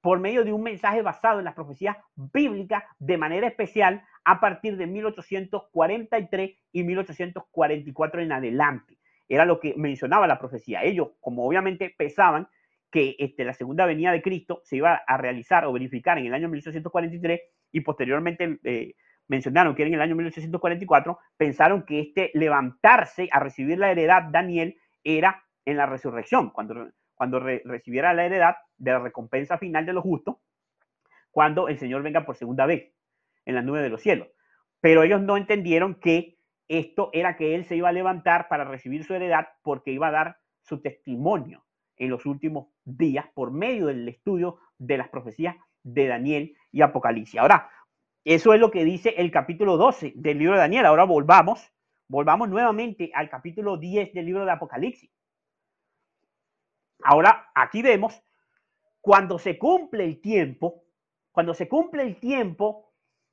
por medio de un mensaje basado en las profecías bíblicas de manera especial a partir de 1843 y 1844 en adelante. Era lo que mencionaba la profecía. Ellos, como obviamente pensaban que la segunda venida de Cristo se iba a realizar o verificar en el año 1843 y posteriormente mencionaron que era en el año 1844, pensaron que levantarse a recibir la heredad Daniel era en la resurrección, cuando recibiera la heredad de la recompensa final de los justos, cuando el Señor venga por segunda vez en las nubes de los cielos. Pero ellos no entendieron que esto era que Él se iba a levantar para recibir su heredad porque iba a dar su testimonio en los últimos días por medio del estudio de las profecías de Daniel y Apocalipsis. Ahora, eso es lo que dice el capítulo 12 del libro de Daniel. Ahora volvamos nuevamente al capítulo 10 del libro de Apocalipsis. Ahora, aquí vemos cuando se cumple el tiempo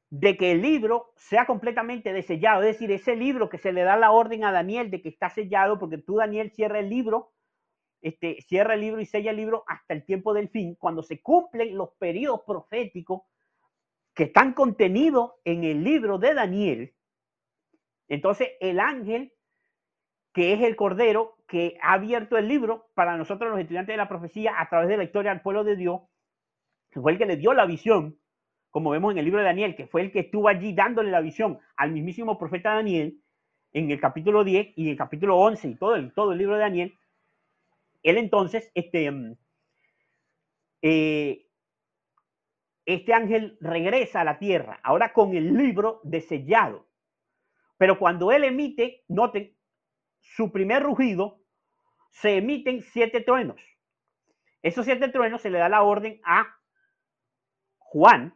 de que el libro sea completamente desellado, es decir, ese libro que se le da la orden a Daniel de que está sellado, porque tú, Daniel, cierra el libro y sella el libro hasta el tiempo del fin, cuando se cumplen los periodos proféticos que están contenidos en el libro de Daniel, entonces el ángel, que es el Cordero, que ha abierto el libro para nosotros los estudiantes de la profecía a través de la historia del pueblo de Dios, que fue el que le dio la visión, como vemos en el libro de Daniel, que fue el que estuvo allí dándole la visión al mismísimo profeta Daniel, en el capítulo 10 y en el capítulo 11 y todo el libro de Daniel. Él entonces, este ángel regresa a la tierra, ahora con el libro desellado. Pero cuando él emite, noten, su primer rugido, se emiten 7 truenos. Esos 7 truenos se le da la orden a Juan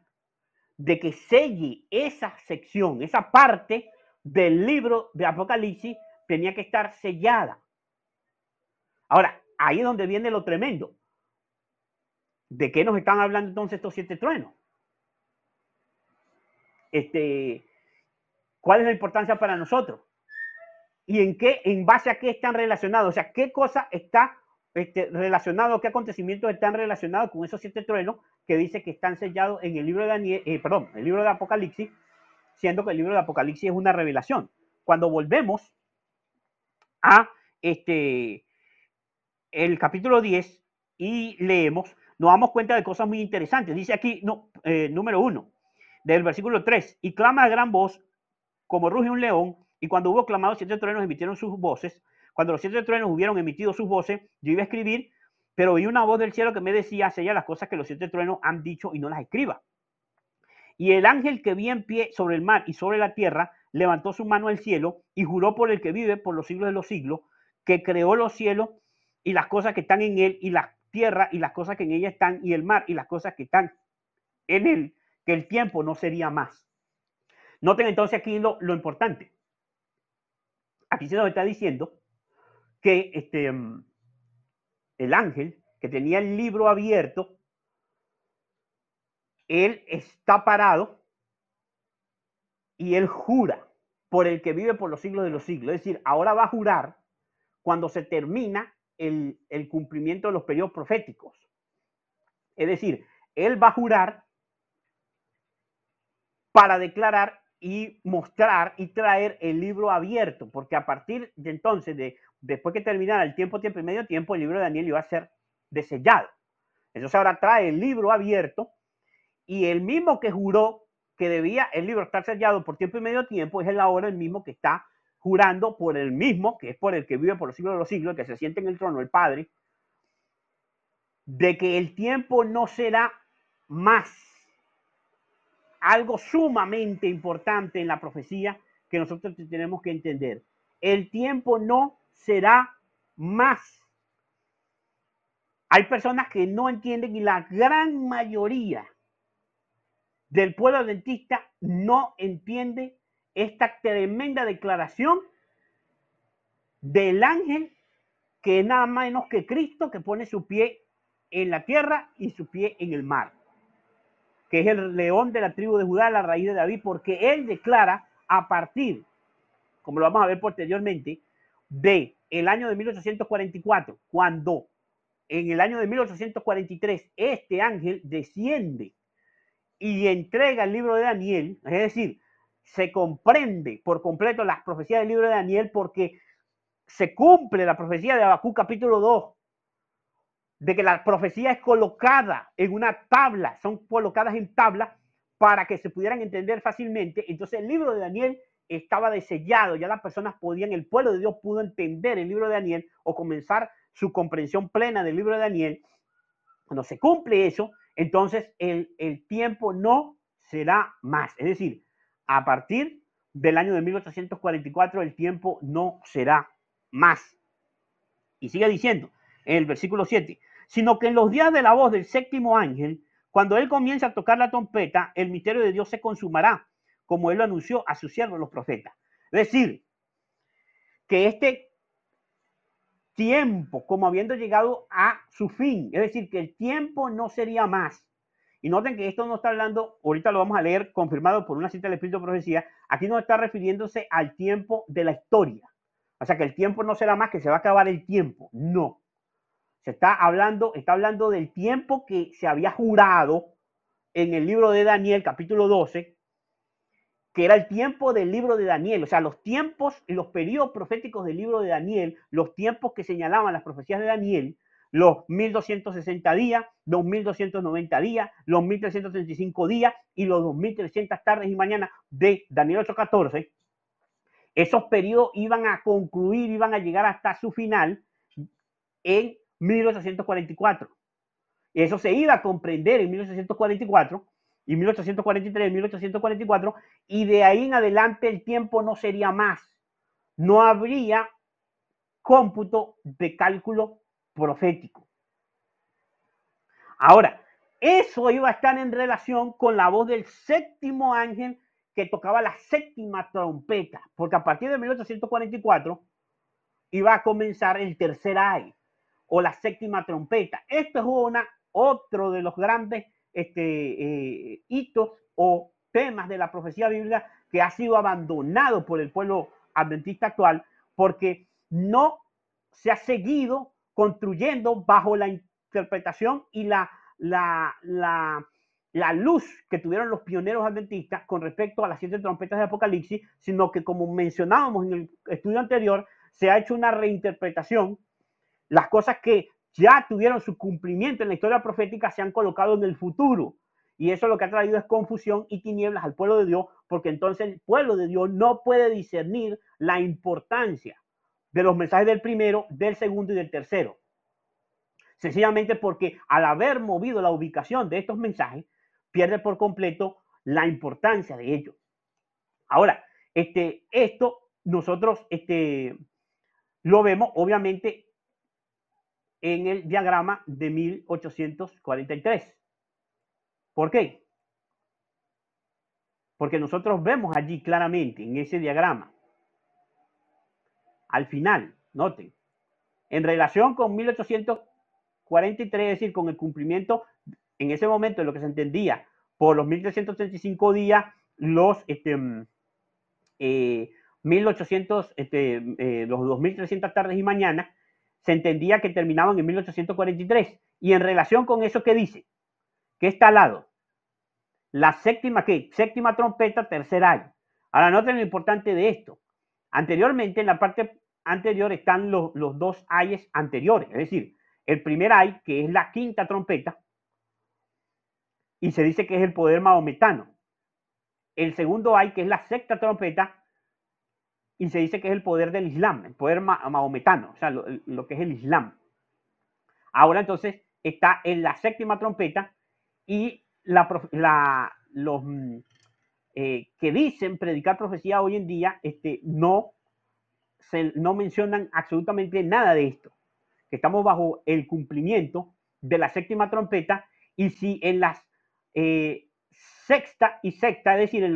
de que selle esa sección, esa parte del libro de Apocalipsis tenía que estar sellada. Ahora, ahí es donde viene lo tremendo. ¿De qué nos están hablando entonces estos 7 truenos? ¿Cuál es la importancia para nosotros? ¿Y en base a qué están relacionados? O sea, ¿qué cosa está relacionado, qué acontecimientos están relacionados con esos 7 truenos que dice que están sellados en el libro de Daniel, el libro de Apocalipsis, siendo que el libro de Apocalipsis es una revelación? Cuando volvemos a el capítulo 10 y leemos, nos damos cuenta de cosas muy interesantes. Dice aquí, número 1, del versículo 3, y clama a gran voz como ruge un león, y cuando hubo clamado, 7 truenos emitieron sus voces. Cuando los 7 truenos hubieron emitido sus voces, yo iba a escribir, pero oí una voz del cielo que me decía, sella las cosas que los 7 truenos han dicho y no las escriba. Y el ángel que vi en pie sobre el mar y sobre la tierra, levantó su mano al cielo y juró por el que vive por los siglos de los siglos, que creó los cielos y las cosas que están en él, y la tierra y las cosas que en ella están, y el mar y las cosas que están en él, que el tiempo no sería más. Noten entonces aquí lo importante. Aquí se nos está diciendo que el ángel que tenía el libro abierto, él está parado y él jura por el que vive por los siglos de los siglos. Es decir, ahora va a jurar cuando se termina el cumplimiento de los periodos proféticos. Es decir, él va a jurar para declarar y mostrar y traer el libro abierto, porque a partir de entonces, después que terminara el tiempo y medio tiempo, el libro de Daniel iba a ser desellado. Entonces ahora trae el libro abierto, y el mismo que juró que debía el libro estar sellado por tiempo y medio tiempo es ahora el mismo que está jurando por el mismo, que es por el que vive por los siglos de los siglos, el que se siente en el trono, el Padre, de que el tiempo no será más. Algo sumamente importante en la profecía que nosotros tenemos que entender. El tiempo no será más. Hay personas que no entienden, y la gran mayoría del pueblo adventista no entiende esta tremenda declaración del ángel, que es nada menos que Cristo, que pone su pie en la tierra y su pie en el mar. que es el león de la tribu de Judá, la raíz de David, porque él declara a partir, como lo vamos a ver posteriormente, de el año de 1844, cuando en el año de 1843 este ángel desciende y entrega el libro de Daniel, es decir, se comprende por completo las profecías del libro de Daniel porque se cumple la profecía de Habacuc capítulo 2, de que la profecía es colocada en una tabla, son colocadas en tabla para que se pudieran entender fácilmente. Entonces el libro de Daniel estaba desellado, ya las personas podían, el pueblo de Dios pudo entender el libro de Daniel o comenzar su comprensión plena del libro de Daniel. Cuando se cumple eso, entonces el tiempo no será más. Es decir, a partir del año de 1844 el tiempo no será más. Y sigue diciendo en el versículo 7, sino que en los días de la voz del séptimo ángel, cuando él comienza a tocar la trompeta, el misterio de Dios se consumará, como él lo anunció a sus siervos los profetas. Es decir, que este tiempo, como habiendo llegado a su fin, es decir, que el tiempo no sería más. Y noten que esto no está hablando, ahorita lo vamos a leer confirmado por una cita del Espíritu de Profecía, aquí no está refiriéndose al tiempo de la historia. O sea, que el tiempo no será más, que se va a acabar el tiempo. No. Se está hablando del tiempo que se había jurado en el libro de Daniel, capítulo 12, que era el tiempo del libro de Daniel. O sea, los tiempos y los periodos proféticos del libro de Daniel, los tiempos que señalaban las profecías de Daniel, los 1260 días, los 1290 días, los 1335 días y los 2300 tardes y mañanas de Daniel 8:14. Esos periodos iban a concluir, iban a llegar hasta su final en 1844. Y eso se iba a comprender en 1844 y 1843, 1844, y de ahí en adelante el tiempo no sería más. No habría cómputo de cálculo profético. Ahora, eso iba a estar en relación con la voz del séptimo ángel que tocaba la séptima trompeta, porque a partir de 1844 iba a comenzar el tercer ay o la séptima trompeta. Esto es otro de los grandes hitos o temas de la profecía bíblica que ha sido abandonado por el pueblo adventista actual porque no se ha seguido construyendo bajo la interpretación y la luz que tuvieron los pioneros adventistas con respecto a las 7 trompetas de Apocalipsis, sino que como mencionábamos en el estudio anterior, se ha hecho una reinterpretación. Las cosas que ya tuvieron su cumplimiento en la historia profética se han colocado en el futuro. Y eso lo que ha traído es confusión y tinieblas al pueblo de Dios, porque entonces el pueblo de Dios no puede discernir la importancia de los mensajes del primero, del segundo y del tercero. Sencillamente porque al haber movido la ubicación de estos mensajes, pierde por completo la importancia de ellos. Ahora, esto nosotros lo vemos obviamente en el diagrama de 1843. ¿Por qué? Porque nosotros vemos allí claramente en ese diagrama, al final, noten, en relación con 1843, es decir, con el cumplimiento en ese momento de lo que se entendía por los 1335 días, los 1800, los 2300 tardes y mañanas, se entendía que terminaban en 1843. Y en relación con eso, ¿qué dice? ¿Qué está al lado? La séptima, ¿qué? Séptima trompeta, tercer ay. Ahora noten lo importante de esto. Anteriormente, en la parte anterior están los dos ayes anteriores. Es decir, el primer ay, que es la quinta trompeta, y se dice que es el poder mahometano. El segundo ay, que es la sexta trompeta, y se dice que es el poder del Islam, el poder mahometano, o sea, lo que es el Islam. Ahora entonces está en la séptima trompeta y los que dicen predicar profecía hoy en día no mencionan absolutamente nada de esto, que estamos bajo el cumplimiento de la séptima trompeta, y si en las sexta y sexta, es decir, en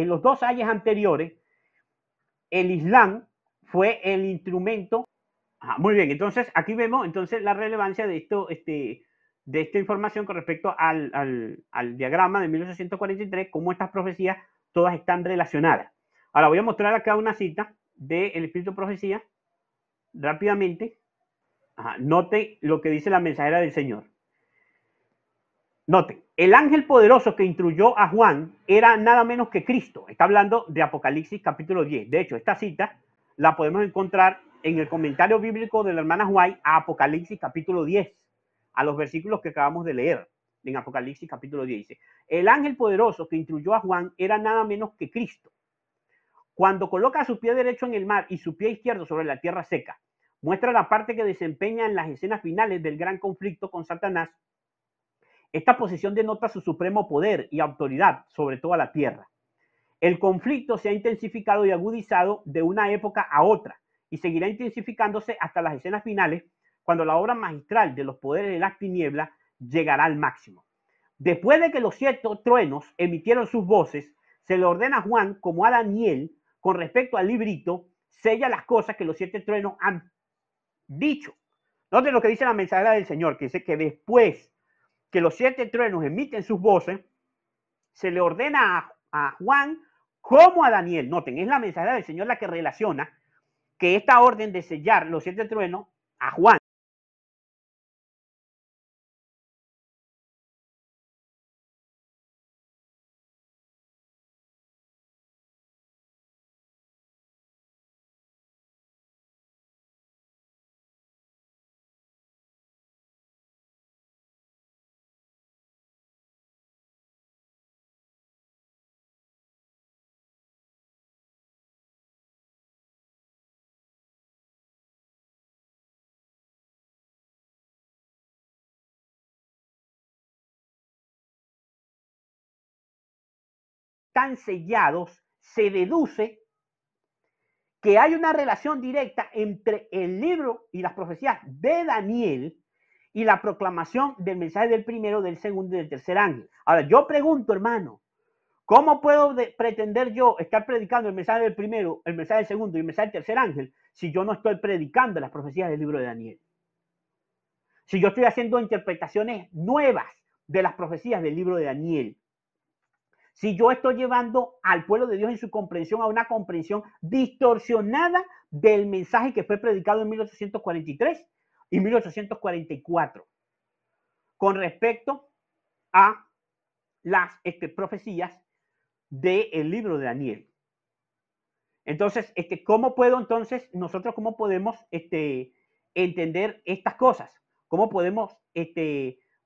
los dos ayes anteriores, el Islam fue el instrumento. Muy bien, entonces aquí vemos entonces la relevancia de esto, de esta información con respecto al diagrama de 1843, cómo estas profecías todas están relacionadas. Ahora voy a mostrar acá una cita del Espíritu de Profecía rápidamente. Note lo que dice la mensajera del Señor. Noten, el ángel poderoso que instruyó a Juan era nada menos que Cristo. Está hablando de Apocalipsis capítulo 10. De hecho, esta cita la podemos encontrar en el comentario bíblico de la hermana White a Apocalipsis capítulo 10, a los versículos que acabamos de leer en Apocalipsis capítulo 10. Dice, el ángel poderoso que instruyó a Juan era nada menos que Cristo. Cuando coloca su pie derecho en el mar y su pie izquierdo sobre la tierra seca, muestra la parte que desempeña en las escenas finales del gran conflicto con Satanás. Esta posición denota su supremo poder y autoridad sobre toda la tierra. El conflicto se ha intensificado y agudizado de una época a otra y seguirá intensificándose hasta las escenas finales, cuando la obra magistral de los poderes de las tinieblas llegará al máximo. Después de que los 7 truenos emitieron sus voces, se le ordena a Juan, como a Daniel, con respecto al librito, sella las cosas que los 7 truenos han dicho. Noten lo que dice la mensajera del Señor, que dice que después que los 7 truenos emiten sus voces, se le ordena a Juan como a Daniel. Noten, es la mensajera del Señor la que relaciona que esta orden de sellar los 7 truenos a Juan. Están sellados, se deduce que hay una relación directa entre el libro y las profecías de Daniel y la proclamación del mensaje del primero, del segundo y del tercer ángel. Ahora, yo pregunto, hermano, ¿cómo puedo pretender yo estar predicando el mensaje del primero, el mensaje del segundo y el mensaje del tercer ángel si yo no estoy predicando las profecías del libro de Daniel? Si yo estoy haciendo interpretaciones nuevas de las profecías del libro de Daniel. Si yo estoy llevando al pueblo de Dios en su comprensión a una comprensión distorsionada del mensaje que fue predicado en 1843 y 1844 con respecto a las profecías del libro de Daniel. Entonces, ¿cómo puedo entonces, nosotros cómo podemos entender estas cosas? ¿Cómo podemos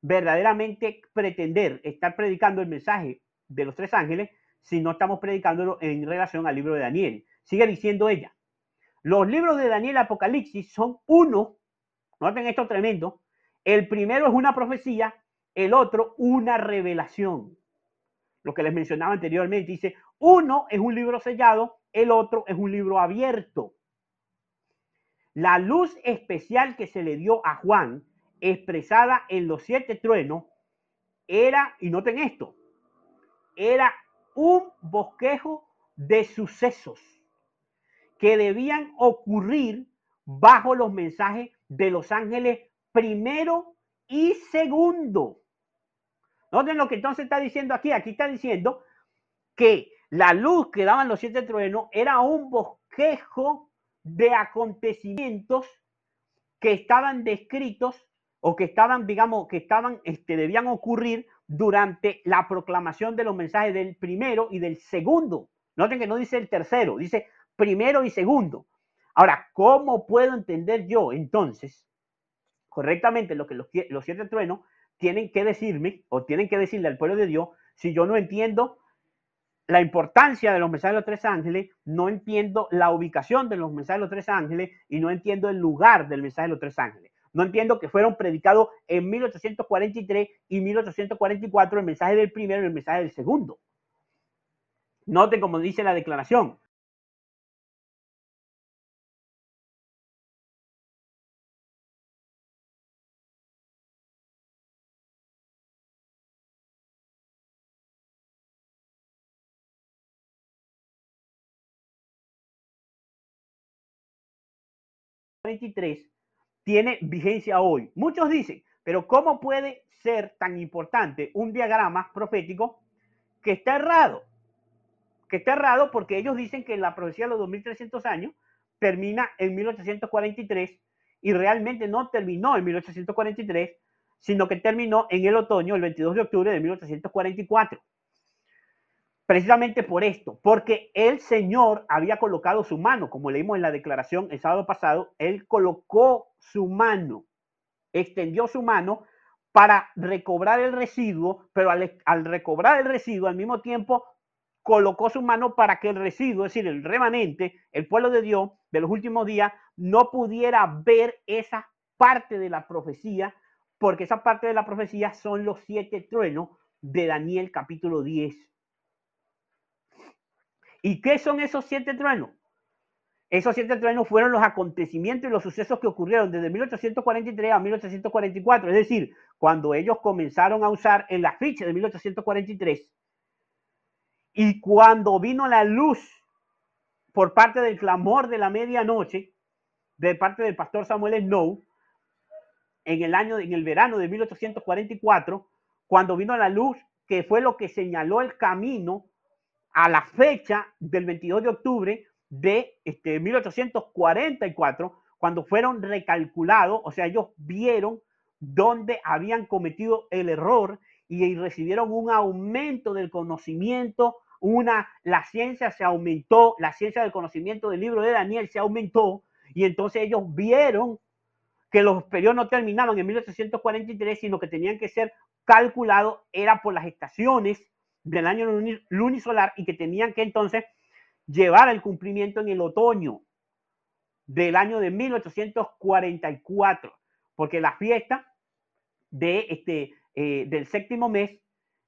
verdaderamente pretender estar predicando el mensaje de los 3 ángeles si no estamos predicándolo en relación al libro de Daniel? Sigue diciendo ella, los libros de Daniel y Apocalipsis son uno, noten esto tremendo, el primero es una profecía, el otro una revelación. Lo que les mencionaba anteriormente, dice, uno es un libro sellado, el otro es un libro abierto. La luz especial que se le dio a Juan, expresada en los 7 truenos, era, y noten esto, era un bosquejo de sucesos que debían ocurrir bajo los mensajes de los ángeles primero y segundo. Noten lo que entonces está diciendo aquí. Aquí está diciendo que la luz que daban los 7 truenos era un bosquejo de acontecimientos que estaban descritos o que estaban, digamos, que estaban, debían ocurrir durante la proclamación de los mensajes del primero y del segundo. Noten que no dice el tercero, dice primero y segundo. Ahora, ¿cómo puedo entender yo entonces correctamente lo que los 7 truenos tienen que decirme o tienen que decirle al pueblo de Dios si yo no entiendo la importancia de los mensajes de los 3 ángeles, no entiendo la ubicación de los mensajes de los 3 ángeles y no entiendo el lugar del mensaje de los 3 ángeles? No entiendo que fueron predicados en 1843 y 1844 el mensaje del primero y el mensaje del segundo. Noten como dice la declaración. Tiene vigencia hoy. Muchos dicen, Pero ¿cómo puede ser tan importante un diagrama profético que está errado? Que está errado porque ellos dicen que la profecía de los 2300 años termina en 1843 y realmente no terminó en 1843, sino que terminó en el otoño, el 22 de octubre de 1844. Precisamente por esto, porque el Señor había colocado su mano, como leímos en la declaración el sábado pasado, Él colocó su mano, extendió su mano para recobrar el residuo, pero al recobrar el residuo, al mismo tiempo colocó su mano para que el residuo, es decir, el remanente, el pueblo de Dios de los últimos días, no pudiera ver esa parte de la profecía, porque esa parte de la profecía son los 7 truenos de Daniel capítulo 10. ¿Y qué son esos 7 truenos? Esos 7 truenos fueron los acontecimientos y los sucesos que ocurrieron desde 1843 a 1844, es decir, cuando ellos comenzaron a usar el afiche de 1843 y cuando vino la luz por parte del clamor de la medianoche, de parte del pastor Samuel Snow, en el verano de 1844, cuando vino la luz, que fue lo que señaló el camino a la fecha del 22 de octubre de 1844, cuando fueron recalculados, o sea, ellos vieron dónde habían cometido el error y recibieron un aumento del conocimiento, la ciencia se aumentó, la ciencia del conocimiento del libro de Daniel se aumentó, y entonces ellos vieron que los periodos no terminaban en 1843, sino que tenían que ser calculados, era por las estaciones del año lunisolar y que tenían que entonces llevar el cumplimiento en el otoño del año de 1844, porque la fiesta del séptimo mes,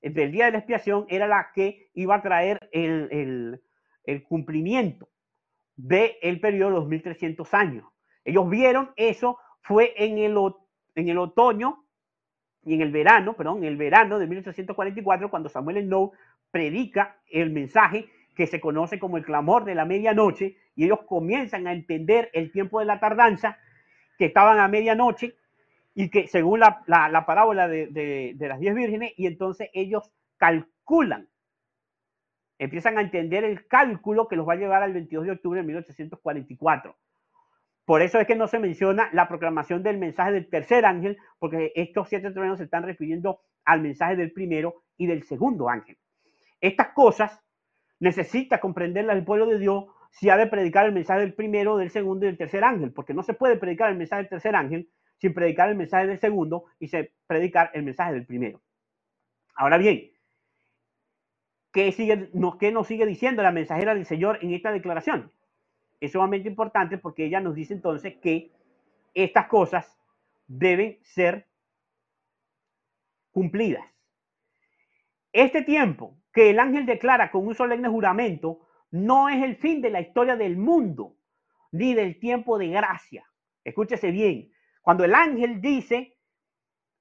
del día de la expiación, era la que iba a traer el cumplimiento del periodo de los 1300 años. Ellos vieron eso, fue en el otoño y en el verano de 1844, cuando Samuel Snow predica el mensaje que se conoce como el clamor de la medianoche, y ellos comienzan a entender el tiempo de la tardanza, que estaban a medianoche, y que según la parábola de las 10 vírgenes, y entonces ellos calculan, empiezan a entender el cálculo que los va a llevar al 22 de octubre de 1844. Por eso es que no se menciona la proclamación del mensaje del tercer ángel, porque estos 7 truenos se están refiriendo al mensaje del primero y del segundo ángel. Estas cosas necesita comprenderlas el pueblo de Dios si ha de predicar el mensaje del primero, del segundo y del tercer ángel, porque no se puede predicar el mensaje del tercer ángel sin predicar el mensaje del segundo y sin predicar el mensaje del primero. Ahora bien, ¿qué nos sigue diciendo la mensajera del Señor en esta declaración? Es sumamente importante porque ella nos dice entonces que estas cosas deben ser cumplidas. Este tiempo que el ángel declara con un solemne juramento no es el fin de la historia del mundo, ni del tiempo de gracia. Escúchese bien. Cuando el ángel dice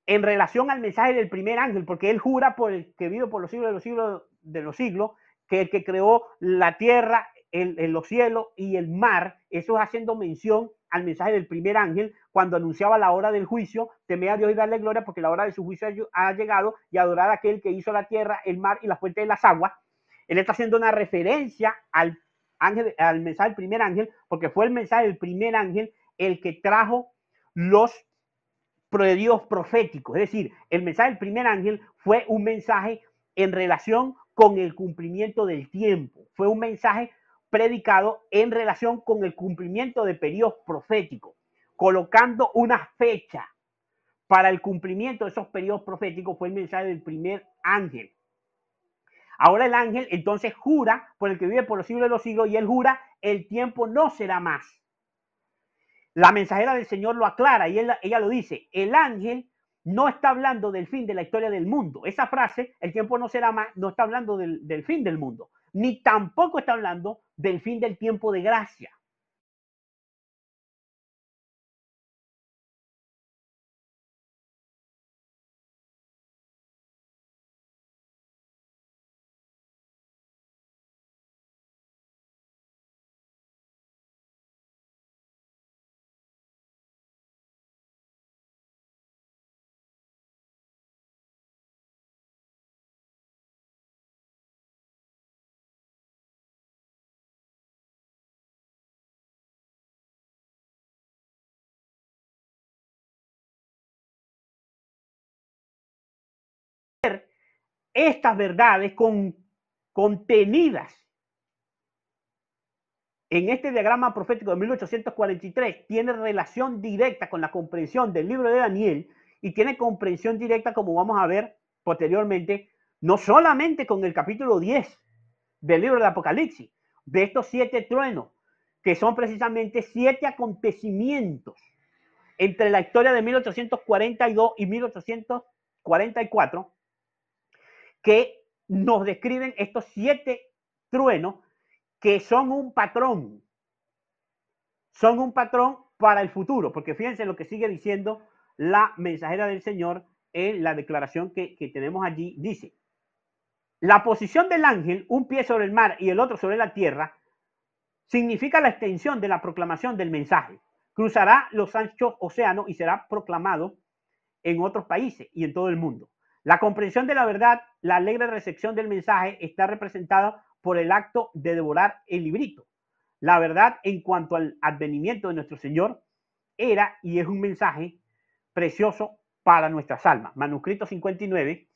en relación al mensaje del primer ángel, porque él jura por el que vive por los siglos de los siglos de los siglos, que el que creó la tierra, los cielos y el mar, eso es haciendo mención al mensaje del primer ángel, cuando anunciaba la hora del juicio, temed a Dios y darle gloria, porque la hora de su juicio ha llegado, y adorar a aquel que hizo la tierra, el mar y la fuente de las aguas. Él está haciendo una referencia al mensaje del primer ángel, porque fue el mensaje del primer ángel el que trajo los prodigios proféticos. Es decir, el mensaje del primer ángel fue un mensaje en relación con el cumplimiento del tiempo. Fue un mensaje predicado en relación con el cumplimiento de periodos proféticos, colocando una fecha para el cumplimiento de esos periodos proféticos. Fue el mensaje del primer ángel. Ahora el ángel entonces jura por el que vive por los siglos de los siglos, y él jura: el tiempo no será más. La mensajera del Señor lo aclara y ella lo dice: el ángel no está hablando del fin de la historia del mundo. Esa frase, el tiempo no será más, no está hablando del fin del mundo, ni tampoco está hablando del fin del tiempo de gracia. estas verdades contenidas en este diagrama profético de 1843 tiene relación directa con la comprensión del libro de Daniel y tiene comprensión directa, como vamos a ver posteriormente, no solamente con el capítulo 10 del libro de Apocalipsis, de estos 7 truenos, que son precisamente 7 acontecimientos entre la historia de 1842 y 1844, que nos describen estos 7 truenos que son un patrón para el futuro, porque fíjense lo que sigue diciendo la mensajera del Señor en la declaración que tenemos allí. Dice: la posición del ángel, un pie sobre el mar y el otro sobre la tierra, significa la extensión de la proclamación del mensaje. Cruzará los anchos océanos y será proclamado en otros países y en todo el mundo. La comprensión de la verdad, la alegre recepción del mensaje está representada por el acto de devorar el librito. La verdad en cuanto al advenimiento de nuestro Señor era y es un mensaje precioso para nuestras almas. Manuscrito 59.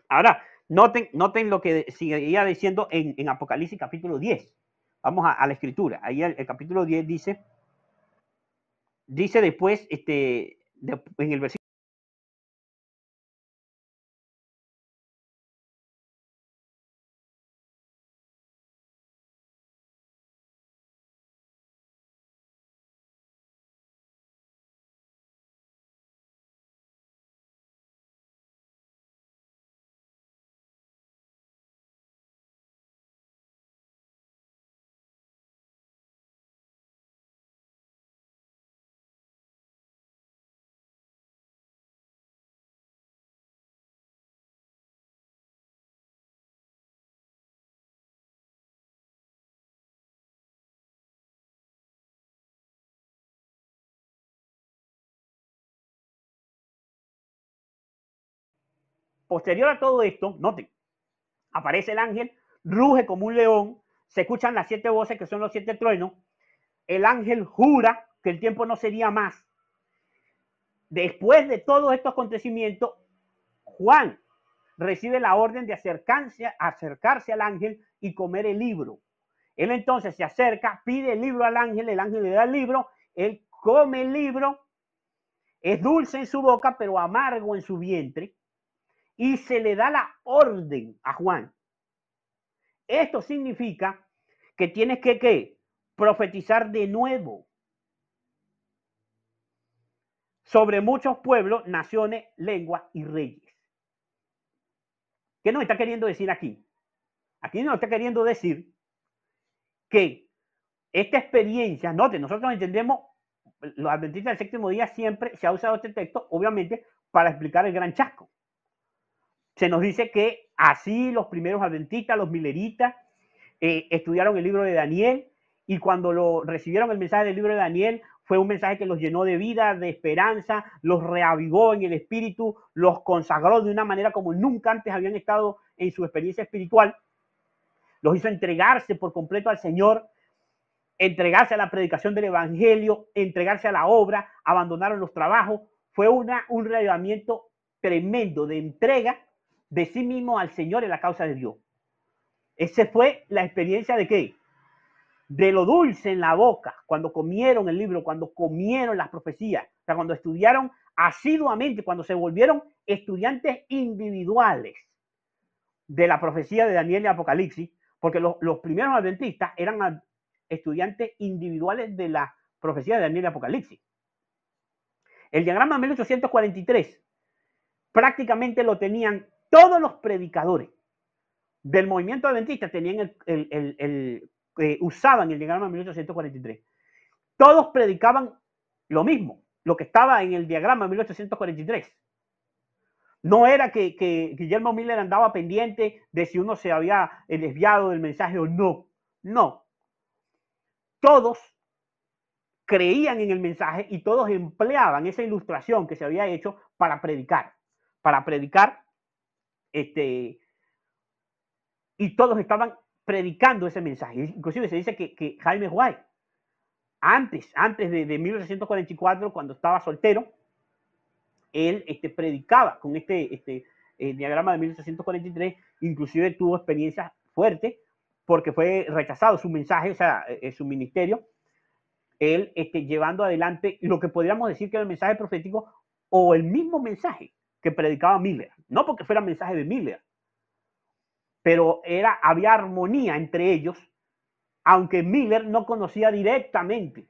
Ahora, noten lo que seguía diciendo en Apocalipsis capítulo 10. Vamos a la escritura. Ahí el capítulo 10 dice después, en el versículo: posterior a todo esto, noten, aparece el ángel, ruge como un león, se escuchan las 7 voces que son los 7 truenos, el ángel jura que el tiempo no sería más. Después de todos estos acontecimientos, Juan recibe la orden de acercarse al ángel y comer el libro. Él entonces se acerca, pide el libro al ángel le da el libro, él come el libro, es dulce en su boca, pero amargo en su vientre, y se le da la orden a Juan. Esto significa que tienes que profetizar de nuevo sobre muchos pueblos, naciones, lenguas y reyes. ¿Qué nos está queriendo decir aquí? Aquí nos está queriendo decir que esta experiencia, noten, nosotros entendemos, los adventistas del séptimo día siempre se ha usado este texto, obviamente, para explicar el gran chasco. Se nos dice que así los primeros adventistas, los mileritas, estudiaron el libro de Daniel, y cuando recibieron el mensaje del libro de Daniel, fue un mensaje que los llenó de vida, de esperanza, los reavivó en el espíritu, los consagró de una manera como nunca antes habían estado en su experiencia espiritual, los hizo entregarse por completo al Señor, entregarse a la predicación del evangelio, entregarse a la obra, abandonaron los trabajos. Fue un reavivamiento tremendo de entrega de sí mismo al Señor en la causa de Dios. Esa fue la experiencia de ¿qué? De lo dulce en la boca, cuando comieron el libro, cuando comieron las profecías, o sea, cuando estudiaron asiduamente, cuando se volvieron estudiantes individuales de la profecía de Daniel y Apocalipsis, porque los primeros adventistas eran estudiantes individuales de la profecía de Daniel y Apocalipsis. El diagrama de 1843 prácticamente lo tenían todos los predicadores del movimiento adventista, tenían usaban el diagrama de 1843. Todos predicaban lo mismo, lo que estaba en el diagrama de 1843. No era que Guillermo Miller andaba pendiente de si uno se había desviado del mensaje o no. No. Todos creían en el mensaje y todos empleaban esa ilustración que se había hecho para predicar. Y todos estaban predicando ese mensaje. Inclusive se dice que Jaime White, antes de 1844, cuando estaba soltero, él predicaba con diagrama de 1843, inclusive tuvo experiencias fuertes porque fue rechazado su mensaje, o sea, su ministerio, él llevando adelante lo que podríamos decir que era el mensaje profético o el mismo mensaje que predicaba Miller. No porque fuera mensaje de Miller, pero había armonía entre ellos, aunque Miller no conocía directamente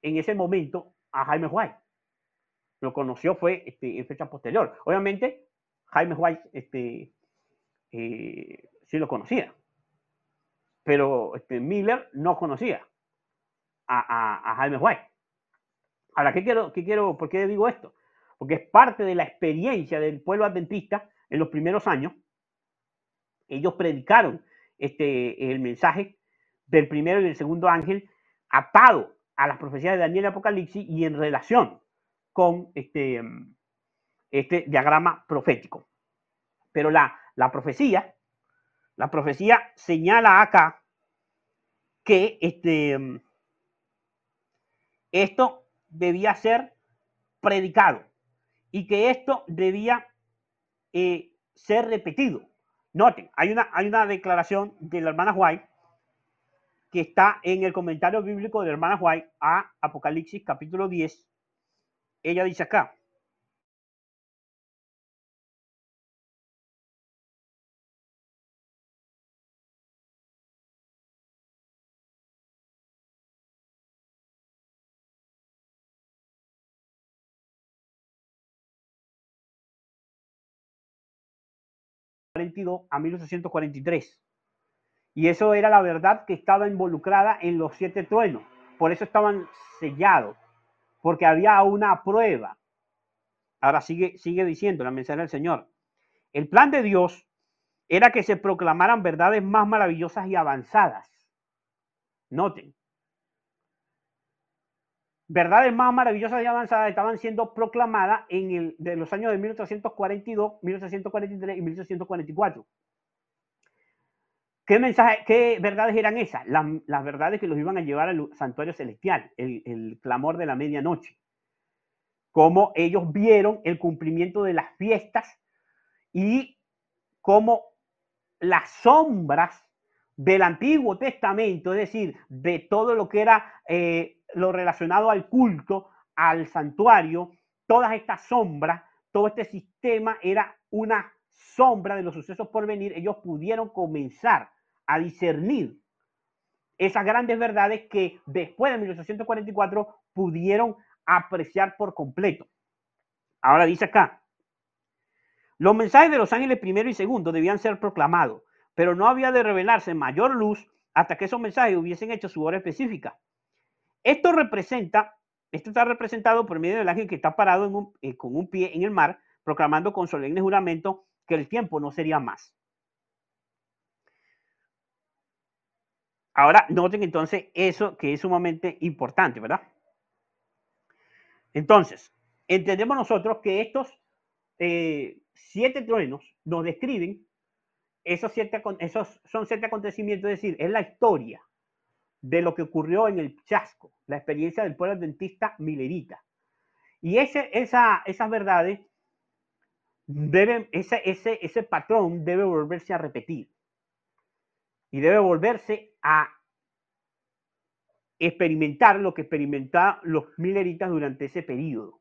en ese momento a Jaime White. Lo conoció fue en fecha posterior. Obviamente, Jaime White sí lo conocía, pero Miller no conocía a Jaime White. Ahora, ¿por qué digo esto? Porque es parte de la experiencia del pueblo adventista en los primeros años. Ellos predicaron el mensaje del primero y del segundo ángel atado a las profecías de Daniel y Apocalipsis y en relación con este diagrama profético. Pero la profecía señala acá que esto debía ser predicado y que esto debía ser repetido. Noten, hay una declaración de la hermana White que está en el comentario bíblico de la hermana White a Apocalipsis capítulo 10. Ella dice acá: a 1843. Y eso era la verdad que estaba involucrada en los 7 truenos. Por eso estaban sellados, porque había una prueba. Ahora sigue diciendo la mensaje del Señor. El plan de Dios era que se proclamaran verdades más maravillosas y avanzadas. Noten. Verdades más maravillosas y avanzadas estaban siendo proclamadas de los años de 1842, 1843 y 1844. ¿Qué verdades eran esas? Las verdades que los iban a llevar al santuario celestial, el clamor de la medianoche. Cómo ellos vieron el cumplimiento de las fiestas y cómo las sombras del Antiguo Testamento, es decir, de todo lo que era lo relacionado al culto, al santuario, todas estas sombras, todo este sistema era una sombra de los sucesos por venir. Ellos pudieron comenzar a discernir esas grandes verdades que después de 1844 pudieron apreciar por completo. Ahora dice acá: los mensajes de los ángeles primero y segundo debían ser proclamados, pero no había de revelarse mayor luz hasta que esos mensajes hubiesen hecho su hora específica. Esto está representado por medio del ángel que está parado con un pie en el mar, proclamando con solemne juramento que el tiempo no sería más. Ahora, noten entonces eso que es sumamente importante, ¿verdad? Entonces, entendemos nosotros que estos 7 truenos nos describen esos son 7 acontecimientos, es decir, es la historia de lo que ocurrió en el Chasco, la experiencia del pueblo adventista milerita. Y esas verdades ese patrón debe volverse a repetir y debe volverse a experimentar lo que experimentaron los mileritas durante ese periodo,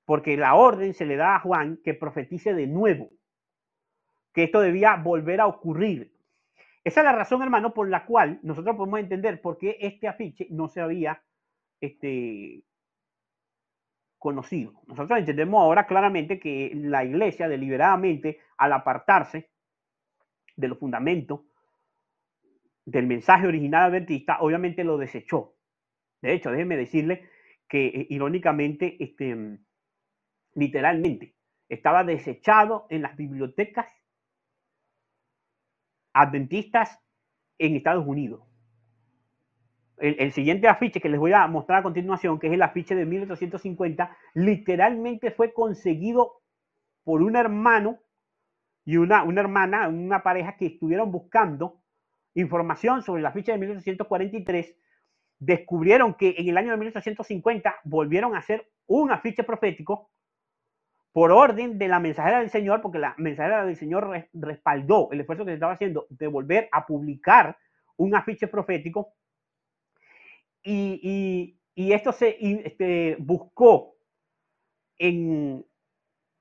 porque la orden se le da a Juan que profetice de nuevo, que esto debía volver a ocurrir. Esa es la razón, hermano, por la cual nosotros podemos entender por qué este afiche no se había conocido. Nosotros entendemos ahora claramente que la iglesia deliberadamente, al apartarse de los fundamentos del mensaje original adventista, obviamente lo desechó. De hecho, déjenme decirle que irónicamente, literalmente, estaba desechado en las bibliotecas adventistas en Estados Unidos. El siguiente afiche que les voy a mostrar a continuación, que es el afiche de 1850, literalmente fue conseguido por un hermano y una hermana, una pareja que estuvieron buscando información sobre el afiche de 1843. Descubrieron que en el año de 1850 volvieron a hacer un afiche profético, por orden de la mensajera del Señor, porque la mensajera del Señor respaldó el esfuerzo que se estaba haciendo de volver a publicar un afiche profético, y esto se buscó en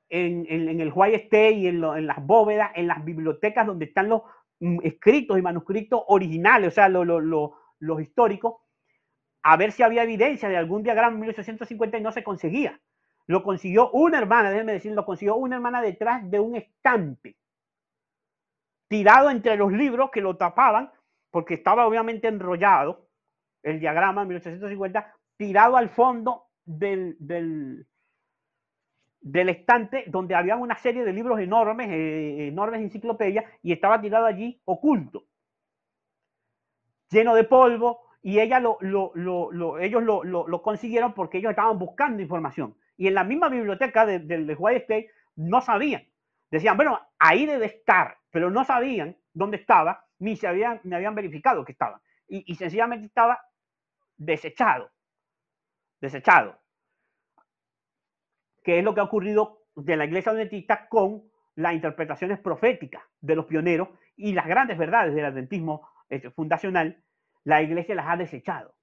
el White State y en las bóvedas, en las bibliotecas donde están los escritos y manuscritos originales, o sea, los históricos, a ver si había evidencia de algún diagrama en 1850 y no se conseguía. Lo consiguió una hermana, déjenme decir, lo consiguió una hermana detrás de un estante, tirado entre los libros que lo tapaban, porque estaba obviamente enrollado el diagrama en 1850, tirado al fondo del estante donde había una serie de libros enormes, enormes enciclopedias, y estaba tirado allí oculto, lleno de polvo, y ellos lo consiguieron porque ellos estaban buscando información. Y en la misma biblioteca del White State no sabían. Decían, bueno, ahí debe estar, pero no sabían dónde estaba, ni habían verificado que estaba. Y sencillamente estaba desechado. Que es lo que ha ocurrido de la Iglesia Adventista con las interpretaciones proféticas de los pioneros y las grandes verdades del adventismo fundacional. La Iglesia las ha desechado.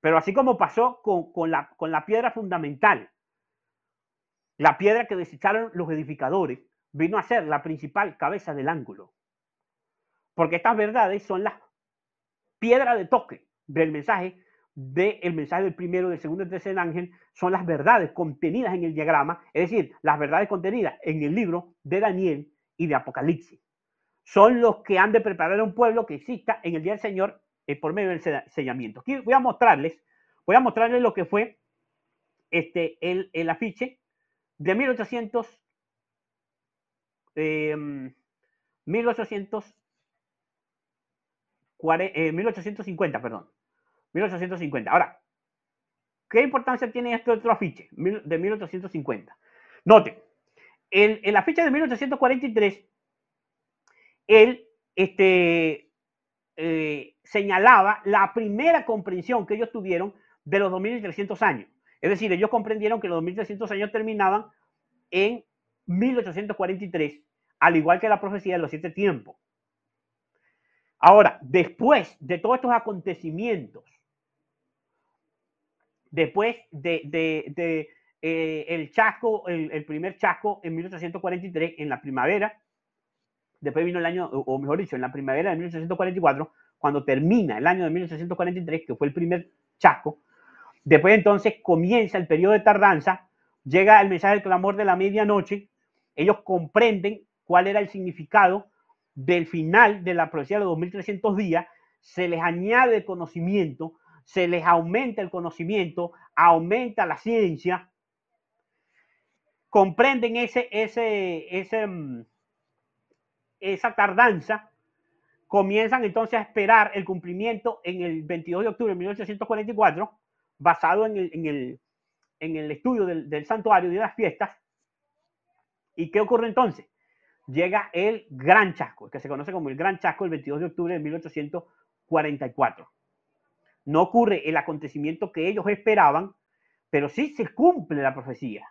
Pero así como pasó con la piedra fundamental, la piedra que desecharon los edificadores vino a ser la principal cabeza del ángulo. Porque estas verdades son las piedras de toque del mensaje del primero, del segundo y del tercer ángel, son las verdades contenidas en el diagrama, es decir, las verdades contenidas en el libro de Daniel y de Apocalipsis. Son los que han de preparar a un pueblo que exista en el día del Señor por medio del sellamiento. Aquí voy a mostrarles lo que fue el afiche de 1850, perdón. 1850. Ahora, ¿qué importancia tiene este otro afiche de 1850? Noten, el afiche de 1843, él señalaba la primera comprensión que ellos tuvieron de los 2300 años. Es decir, ellos comprendieron que los 2300 años terminaban en 1843, al igual que la profecía de los 7 tiempos. Ahora, después de todos estos acontecimientos, después el chasco, el primer chasco en 1843, en la primavera, después vino el año, o mejor dicho, en la primavera de 1844, cuando termina el año de 1843, que fue el primer chasco, después entonces comienza el periodo de tardanza, llega el mensaje del clamor de la medianoche, ellos comprenden cuál era el significado del final de la profecía de los 2300 días, se les añade conocimiento, se les aumenta el conocimiento, aumenta la ciencia, comprenden esa tardanza, comienzan entonces a esperar el cumplimiento en el 22 de octubre de 1844, basado en el estudio del santuario y de las fiestas. ¿Y qué ocurre entonces? Llega el Gran Chasco, que se conoce como el Gran Chasco, el 22 de octubre de 1844. No ocurre el acontecimiento que ellos esperaban, pero sí se cumple la profecía.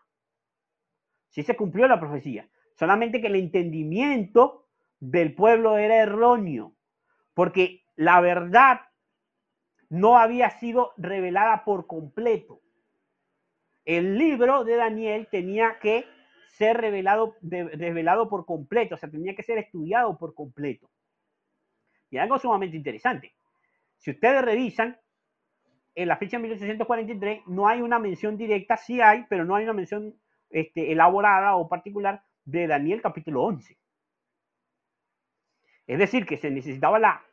Sí se cumplió la profecía. Solamente que el entendimiento del pueblo era erróneo, porque la verdad no había sido revelada por completo. El libro de Daniel tenía que ser revelado por completo, o sea, tenía que ser estudiado por completo. Y algo sumamente interesante. Si ustedes revisan, en la fecha de 1843 no hay una mención directa, sí hay, pero no hay una mención elaborada o particular de Daniel capítulo 11. Es decir, que se necesitaba la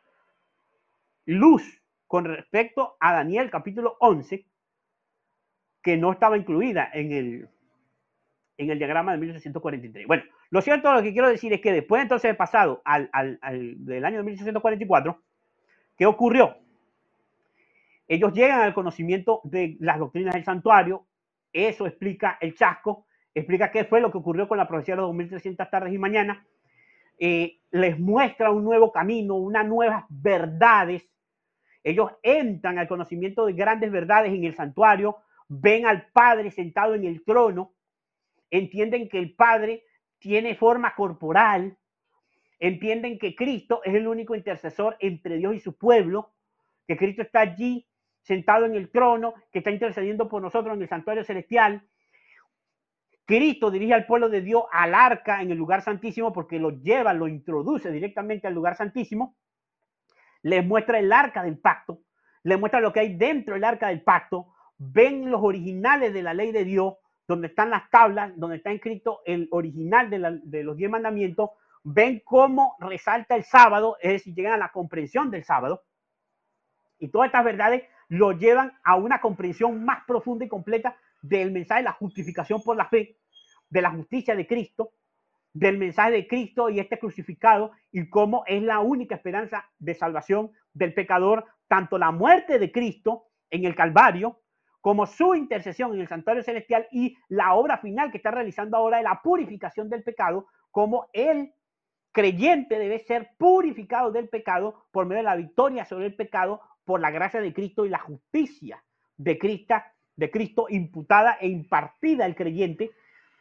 luz con respecto a Daniel capítulo 11, que no estaba incluida en el diagrama de 1843. Bueno, lo cierto, lo que quiero decir es que después entonces de pasado del año de 1844, ¿qué ocurrió? Ellos llegan al conocimiento de las doctrinas del santuario, eso explica el chasco, explica qué fue lo que ocurrió con la profecía de los 2300 tardes y mañanas, les muestra un nuevo camino, unas nuevas verdades. Ellos entran al conocimiento de grandes verdades en el santuario, ven al Padre sentado en el trono, entienden que el Padre tiene forma corporal, entienden que Cristo es el único intercesor entre Dios y su pueblo, que Cristo está allí sentado en el trono, que está intercediendo por nosotros en el santuario celestial. Cristo dirige al pueblo de Dios al arca en el lugar santísimo porque lo lleva, lo introduce directamente al lugar santísimo. Les muestra el arca del pacto, les muestra lo que hay dentro del arca del pacto. Ven los originales de la ley de Dios, donde están las tablas, donde está escrito el original de los 10 mandamientos. Ven cómo resalta el sábado, es decir, llegan a la comprensión del sábado. Y todas estas verdades lo llevan a una comprensión más profunda y completa del mensaje de la justificación por la fe, de la justicia de Cristo, del mensaje de Cristo y este crucificado, y cómo es la única esperanza de salvación del pecador, tanto la muerte de Cristo en el Calvario, como su intercesión en el santuario celestial y la obra final que está realizando ahora de la purificación del pecado, como el creyente debe ser purificado del pecado por medio de la victoria sobre el pecado por la gracia de Cristo y la justicia de Cristo imputada e impartida al creyente,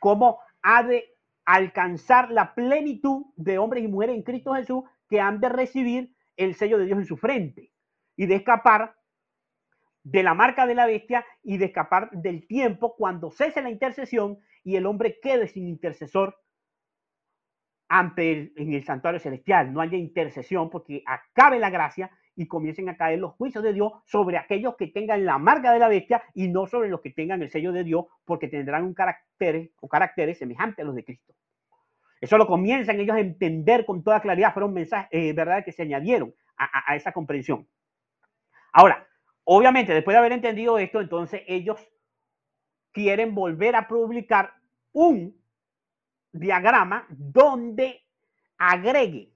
como ha de alcanzar la plenitud de hombres y mujeres en Cristo Jesús que han de recibir el sello de Dios en su frente y de escapar de la marca de la bestia y de escapar del tiempo cuando cese la intercesión y el hombre quede sin intercesor en el santuario celestial. No haya intercesión porque acabe la gracia y comiencen a caer los juicios de Dios sobre aquellos que tengan la marca de la bestia y no sobre los que tengan el sello de Dios, porque tendrán un caracteres semejantes a los de Cristo. Eso lo comienzan ellos a entender con toda claridad. Fueron mensajes, verdades que se añadieron a esa comprensión. Ahora, obviamente, después de haber entendido esto, entonces ellos quieren volver a publicar un diagrama donde agregue,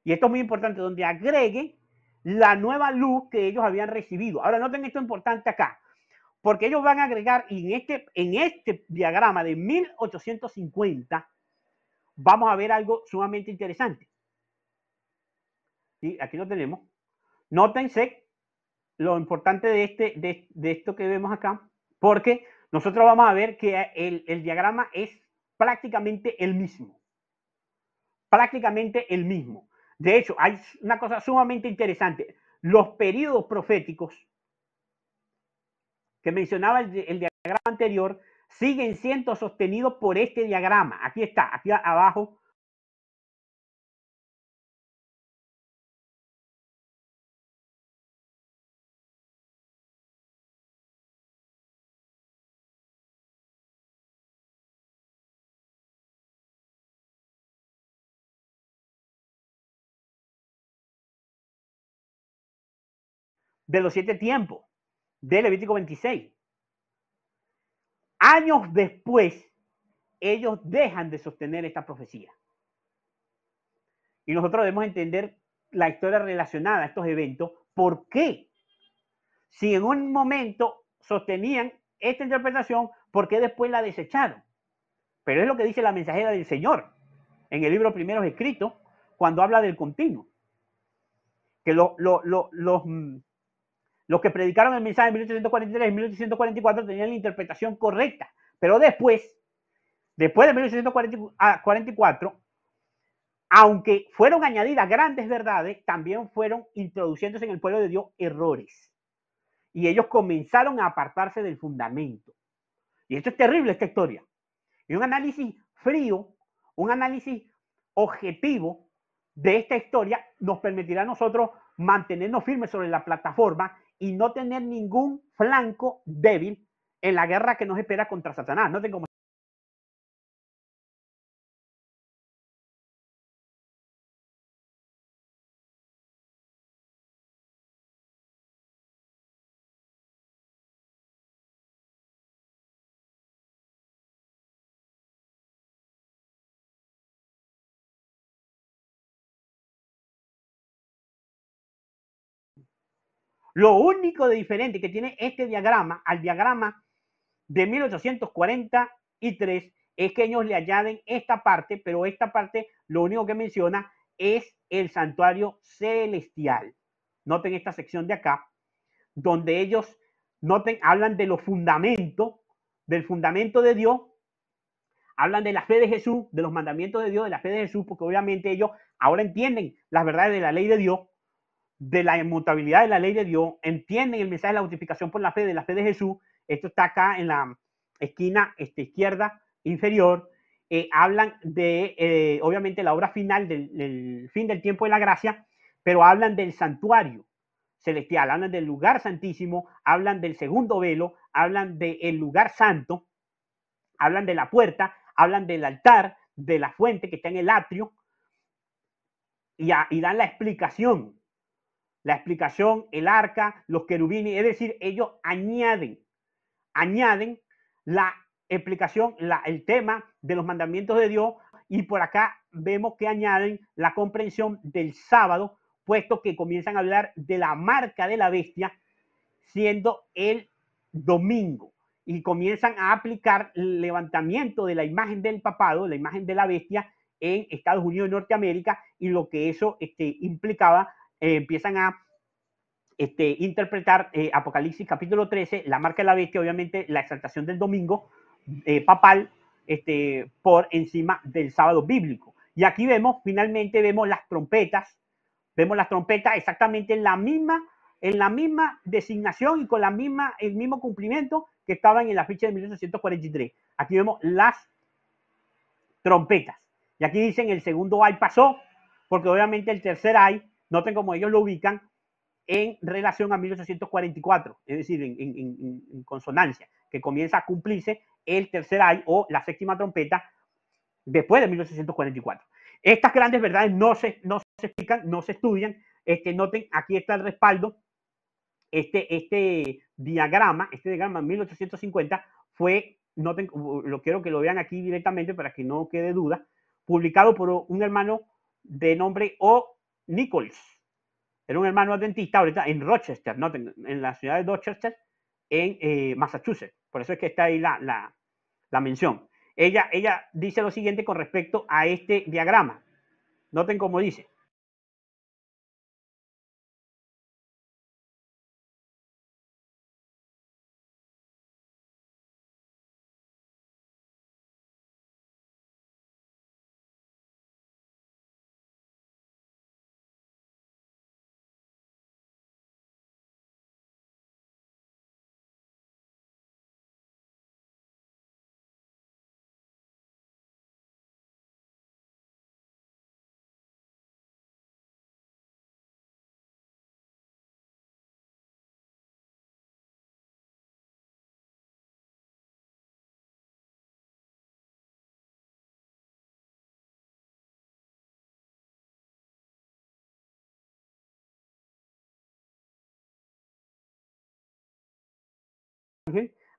y esto es muy importante, donde agregue la nueva luz que ellos habían recibido. Ahora noten esto importante acá, porque ellos van a agregar en este diagrama de 1850, vamos a ver algo sumamente interesante. ¿Sí? Aquí lo tenemos. Nótense lo importante de esto que vemos acá, porque nosotros vamos a ver que el diagrama es prácticamente el mismo. Prácticamente el mismo. De hecho, hay una cosa sumamente interesante. Los periodos proféticos que mencionaba el diagrama anterior siguen siendo sostenidos por este diagrama. Aquí está, aquí abajo. De los 7 tiempos de Levítico 26. Años después, ellos dejan de sostener esta profecía. Y nosotros debemos entender la historia relacionada a estos eventos. ¿Por qué? Si en un momento sostenían esta interpretación, ¿por qué después la desecharon? Pero es lo que dice la mensajera del Señor en el libro Primeros Escritos, cuando habla del continuo. Que los que predicaron el mensaje en 1843 y 1844 tenían la interpretación correcta. Pero después de 1844, aunque fueron añadidas grandes verdades, también fueron introduciéndose en el pueblo de Dios errores. Y ellos comenzaron a apartarse del fundamento. Y esto es terrible, esta historia. Y un análisis frío, un análisis objetivo de esta historia nos permitirá a nosotros mantenernos firmes sobre la plataforma y no tener ningún flanco débil en la guerra que nos espera contra Satanás. Noten cómo lo único de diferente que tiene este diagrama al diagrama de 1843 es que ellos le añaden esta parte, pero esta parte lo único que menciona es el santuario celestial. Noten esta sección de acá, donde ellos hablan de los fundamentos, del fundamento de Dios, hablan de la fe de Jesús, de los mandamientos de Dios, de la fe de Jesús, porque obviamente ellos ahora entienden las verdades de la ley de Dios, de la inmutabilidad de la ley de Dios, entienden el mensaje de la justificación por la fe de Jesús. Esto está acá en la esquina izquierda inferior. Hablan de, obviamente, la obra final del fin del tiempo de la gracia, pero hablan del santuario celestial, hablan del lugar santísimo, hablan del segundo velo, hablan del lugar santo, hablan de la puerta, hablan del altar, de la fuente que está en el atrio, y dan la explicación, el arca, los querubines, es decir, ellos añaden la explicación, el tema de los mandamientos de Dios, y por acá vemos que añaden la comprensión del sábado, puesto que comienzan a hablar de la marca de la bestia siendo el domingo, y comienzan a aplicar el levantamiento de la imagen del papado, la imagen de la bestia en Estados Unidos y Norteamérica, y lo que eso implicaba. Empiezan a interpretar Apocalipsis capítulo 13, la marca de la bestia, obviamente la exaltación del domingo papal por encima del sábado bíblico. Y aquí finalmente vemos las trompetas exactamente en la misma designación y con el mismo cumplimiento que estaban en la fecha de 1843. Aquí vemos las trompetas. Y aquí dicen el segundo ay pasó, porque obviamente el tercer ay, noten cómo ellos lo ubican en relación a 1844, es decir, en consonancia, que comienza a cumplirse el tercer ay o la séptima trompeta después de 1844. Estas grandes verdades no se explican, no se estudian. Noten, aquí está el respaldo. Este diagrama 1850 fue, noten, lo quiero que lo vean aquí directamente para que no quede duda, publicado por un hermano de nombre O. Nichols. Era un hermano adventista ahorita en Rochester, noten, en la ciudad de Rochester, en Massachusetts. Por eso es que está ahí la mención. Ella dice lo siguiente con respecto a este diagrama. Noten cómo dice.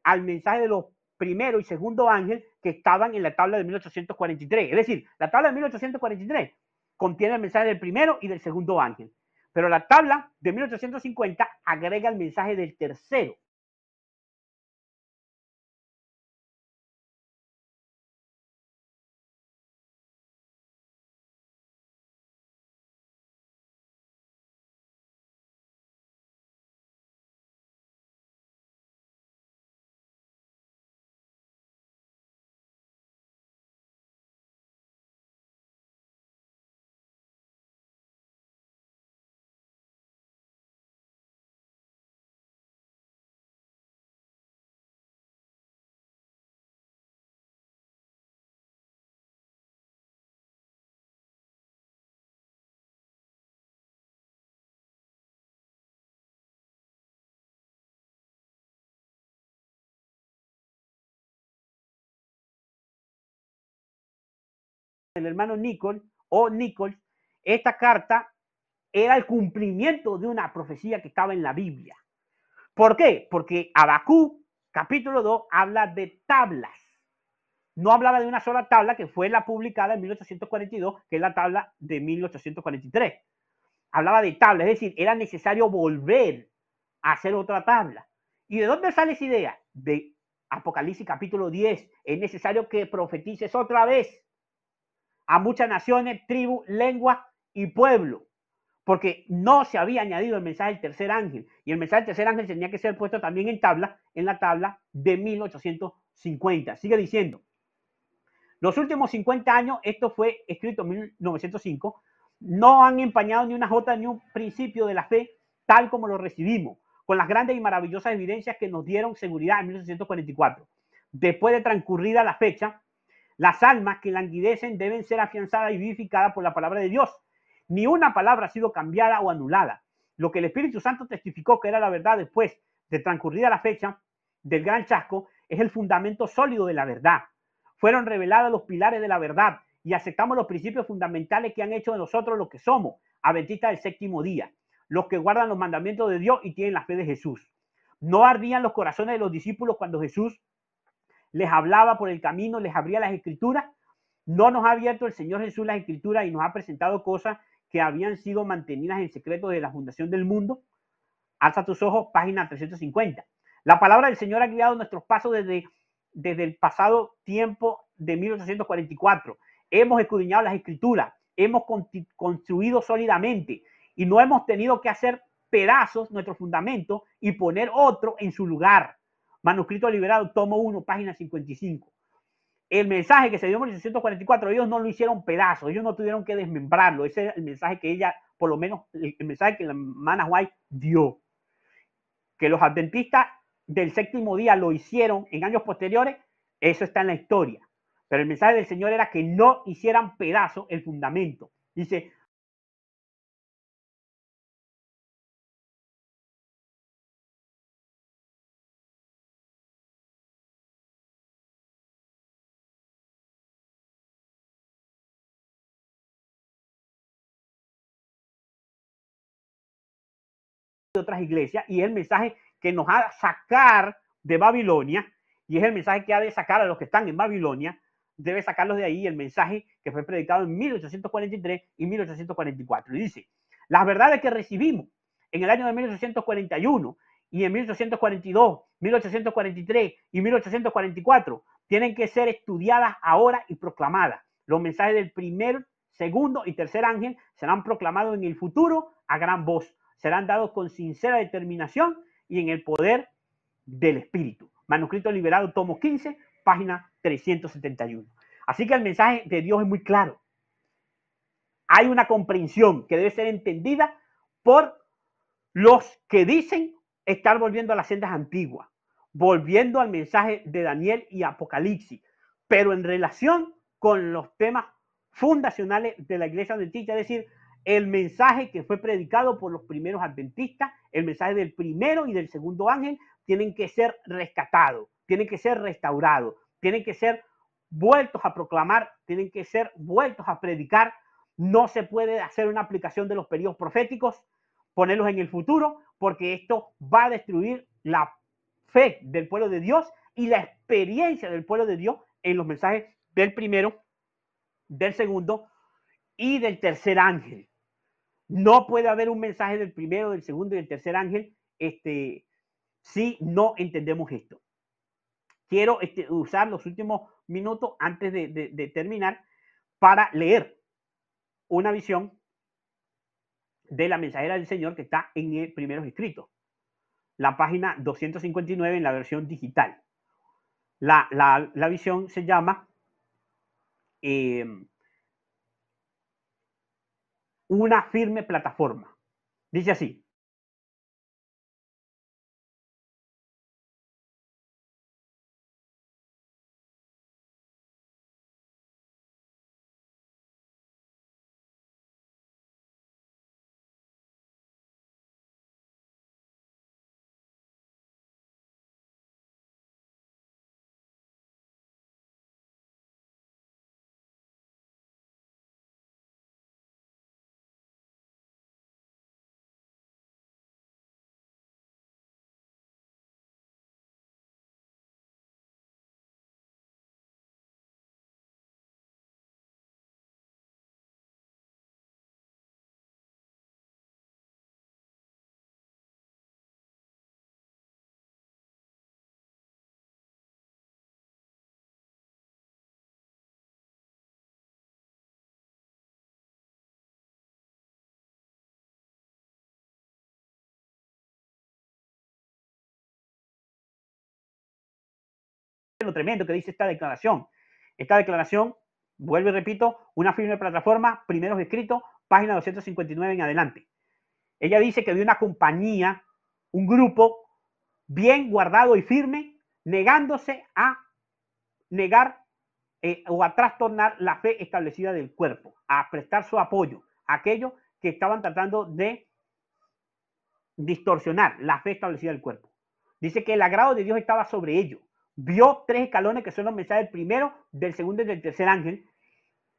Al mensaje de los primero y segundo ángel que estaban en la tabla de 1843. Es decir, la tabla de 1843 contiene el mensaje del primero y del segundo ángel, pero la tabla de 1850 agrega el mensaje del tercero. El hermano Nichols o Nichols, esta carta era el cumplimiento de una profecía que estaba en la Biblia. ¿Por qué? Porque Habacuc, capítulo 2, habla de tablas. No hablaba de una sola tabla que fue la publicada en 1842, que es la tabla de 1843. Hablaba de tablas, es decir, era necesario volver a hacer otra tabla. ¿Y de dónde sale esa idea? De Apocalipsis capítulo 10. Es necesario que profetices otra vez a muchas naciones, tribus, lenguas y pueblos, porque no se había añadido el mensaje del tercer ángel, y el mensaje del tercer ángel tenía que ser puesto también en la tabla de 1850. Sigue diciendo, Los últimos 50 años, esto fue escrito en 1905, no han empañado ni una jota ni un principio de la fe tal como lo recibimos, con las grandes y maravillosas evidencias que nos dieron seguridad en 1844. Después de transcurrida la fecha, las almas que languidecen deben ser afianzadas y vivificadas por la palabra de Dios. Ni una palabra ha sido cambiada o anulada. Lo que el Espíritu Santo testificó que era la verdad después de transcurrida la fecha del gran chasco es el fundamento sólido de la verdad. Fueron revelados los pilares de la verdad y aceptamos los principios fundamentales que han hecho de nosotros lo que somos, adventistas del séptimo día, los que guardan los mandamientos de Dios y tienen la fe de Jesús. No ardían los corazones de los discípulos cuando Jesús les hablaba por el camino, les abría las escrituras. No nos ha abierto el Señor Jesús las escrituras y nos ha presentado cosas que habían sido mantenidas en secreto desde la fundación del mundo. Alza tus ojos, página 350. La palabra del Señor ha guiado nuestros pasos desde el pasado tiempo de 1844. Hemos escudriñado las escrituras, hemos construido sólidamente y no hemos tenido que hacer pedazos nuestro fundamento y poner otro en su lugar. Manuscrito liberado, tomo 1, página 55. El mensaje que se dio en 1844, ellos no lo hicieron pedazos, ellos no tuvieron que desmembrarlo. Ese es el mensaje que ella, por lo menos el mensaje que la hermana White dio. Que los adventistas del séptimo día lo hicieron en años posteriores, eso está en la historia. Pero el mensaje del Señor era que no hicieran pedazo el fundamento. Dice, de otras iglesias, y es el mensaje que nos ha de sacar de Babilonia, y es el mensaje que ha de sacar a los que están en Babilonia, debe sacarlos de ahí, el mensaje que fue predicado en 1843 y 1844. Y dice, las verdades que recibimos en el año de 1841 y en 1842, 1843 y 1844 tienen que ser estudiadas ahora y proclamadas. Los mensajes del primer, segundo y tercer ángel serán proclamados en el futuro a gran voz. Serán dados con sincera determinación y en el poder del Espíritu. Manuscrito liberado, tomo 15, página 371. Así que el mensaje de Dios es muy claro. Hay una comprensión que debe ser entendida por los que dicen estar volviendo a las sendas antiguas, volviendo al mensaje de Daniel y Apocalipsis, pero en relación con los temas fundacionales de la iglesia adventista, es decir, el mensaje que fue predicado por los primeros adventistas, el mensaje del primero y del segundo ángel, tienen que ser rescatados, tienen que ser restaurados, tienen que ser vueltos a proclamar, tienen que ser vueltos a predicar. No se puede hacer una aplicación de los periodos proféticos, ponerlos en el futuro, porque esto va a destruir la fe del pueblo de Dios y la experiencia del pueblo de Dios en los mensajes del primero, del segundo y del tercer ángel. No puede haber un mensaje del primero, del segundo y del tercer ángel si no entendemos esto. Quiero usar los últimos minutos antes de terminar para leer una visión de la mensajera del Señor que está en el primeros escritos, la página 259 en la versión digital. La visión se llama una firme plataforma. Dice así: lo tremendo que dice esta declaración. Esta declaración, vuelvo y repito, una firme plataforma, primeros escritos, página 259 en adelante. Ella dice que había una compañía, un grupo bien guardado y firme, negándose a negar o a trastornar la fe establecida del cuerpo, a prestar su apoyo a aquellos que estaban tratando de distorsionar la fe establecida del cuerpo. Dice que el agrado de Dios estaba sobre ellos. Vio 3 escalones que son los mensajes del primero, del segundo y del tercer ángel.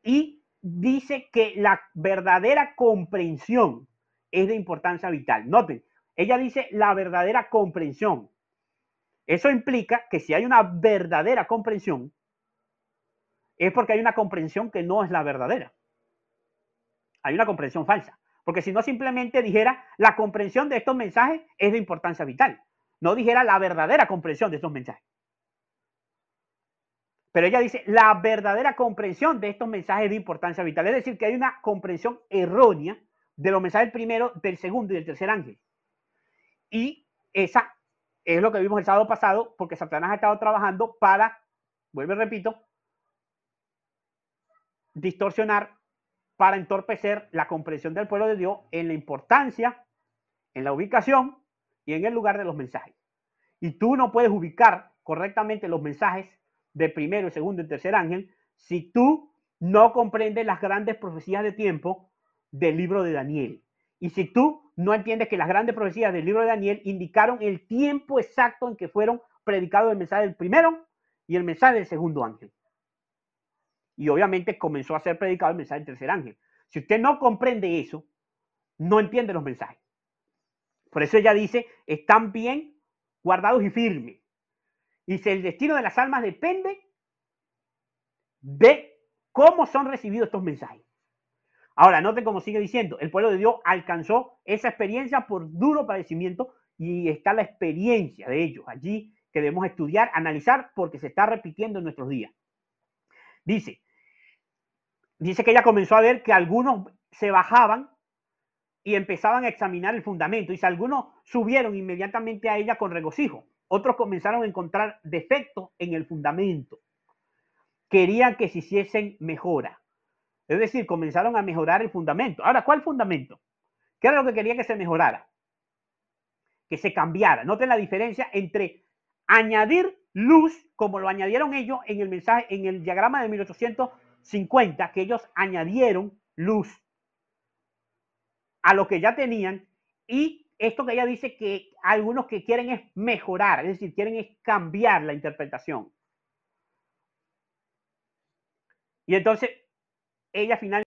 Y dice que la verdadera comprensión es de importancia vital. Noten, ella dice la verdadera comprensión. Eso implica que si hay una verdadera comprensión, es porque hay una comprensión que no es la verdadera. Hay una comprensión falsa. Porque si no, simplemente dijera la comprensión de estos mensajes es de importancia vital. No dijera la verdadera comprensión de estos mensajes. Pero ella dice la verdadera comprensión de estos mensajes es de importancia vital. Es decir, que hay una comprensión errónea de los mensajes del primero, del segundo y del tercer ángel. Y esa es lo que vimos el sábado pasado, porque Satanás ha estado trabajando para, vuelvo y repito, distorsionar, para entorpecer la comprensión del pueblo de Dios en la importancia, en la ubicación y en el lugar de los mensajes. Y tú no puedes ubicar correctamente los mensajes de primero, segundo y tercer ángel si tú no comprendes las grandes profecías de tiempo del libro de Daniel. Y si tú no entiendes que las grandes profecías del libro de Daniel indicaron el tiempo exacto en que fueron predicados el mensaje del primero y el mensaje del segundo ángel. Y obviamente comenzó a ser predicado el mensaje del tercer ángel. Si usted no comprende eso, no entiende los mensajes. Por eso ella dice, están bien guardados y firmes. Y si el destino de las almas depende de cómo son recibidos estos mensajes. Ahora, noten cómo sigue diciendo, el pueblo de Dios alcanzó esa experiencia por duro padecimiento y está la experiencia de ellos allí que debemos estudiar, analizar, porque se está repitiendo en nuestros días. Dice que ella comenzó a ver que algunos se bajaban y empezaban a examinar el fundamento. Dice, algunos subieron inmediatamente a ella con regocijo. Otros comenzaron a encontrar defectos en el fundamento. Querían que se hiciesen mejora. Es decir, comenzaron a mejorar el fundamento. Ahora, ¿cuál fundamento? ¿Qué era lo que quería que se mejorara? Que se cambiara. Noten la diferencia entre añadir luz, como lo añadieron ellos en el mensaje, en el diagrama de 1850, que ellos añadieron luz a lo que ya tenían, y esto que ella dice que algunos que quieren es mejorar, es decir, quieren es cambiar la interpretación. Y entonces ella finalmente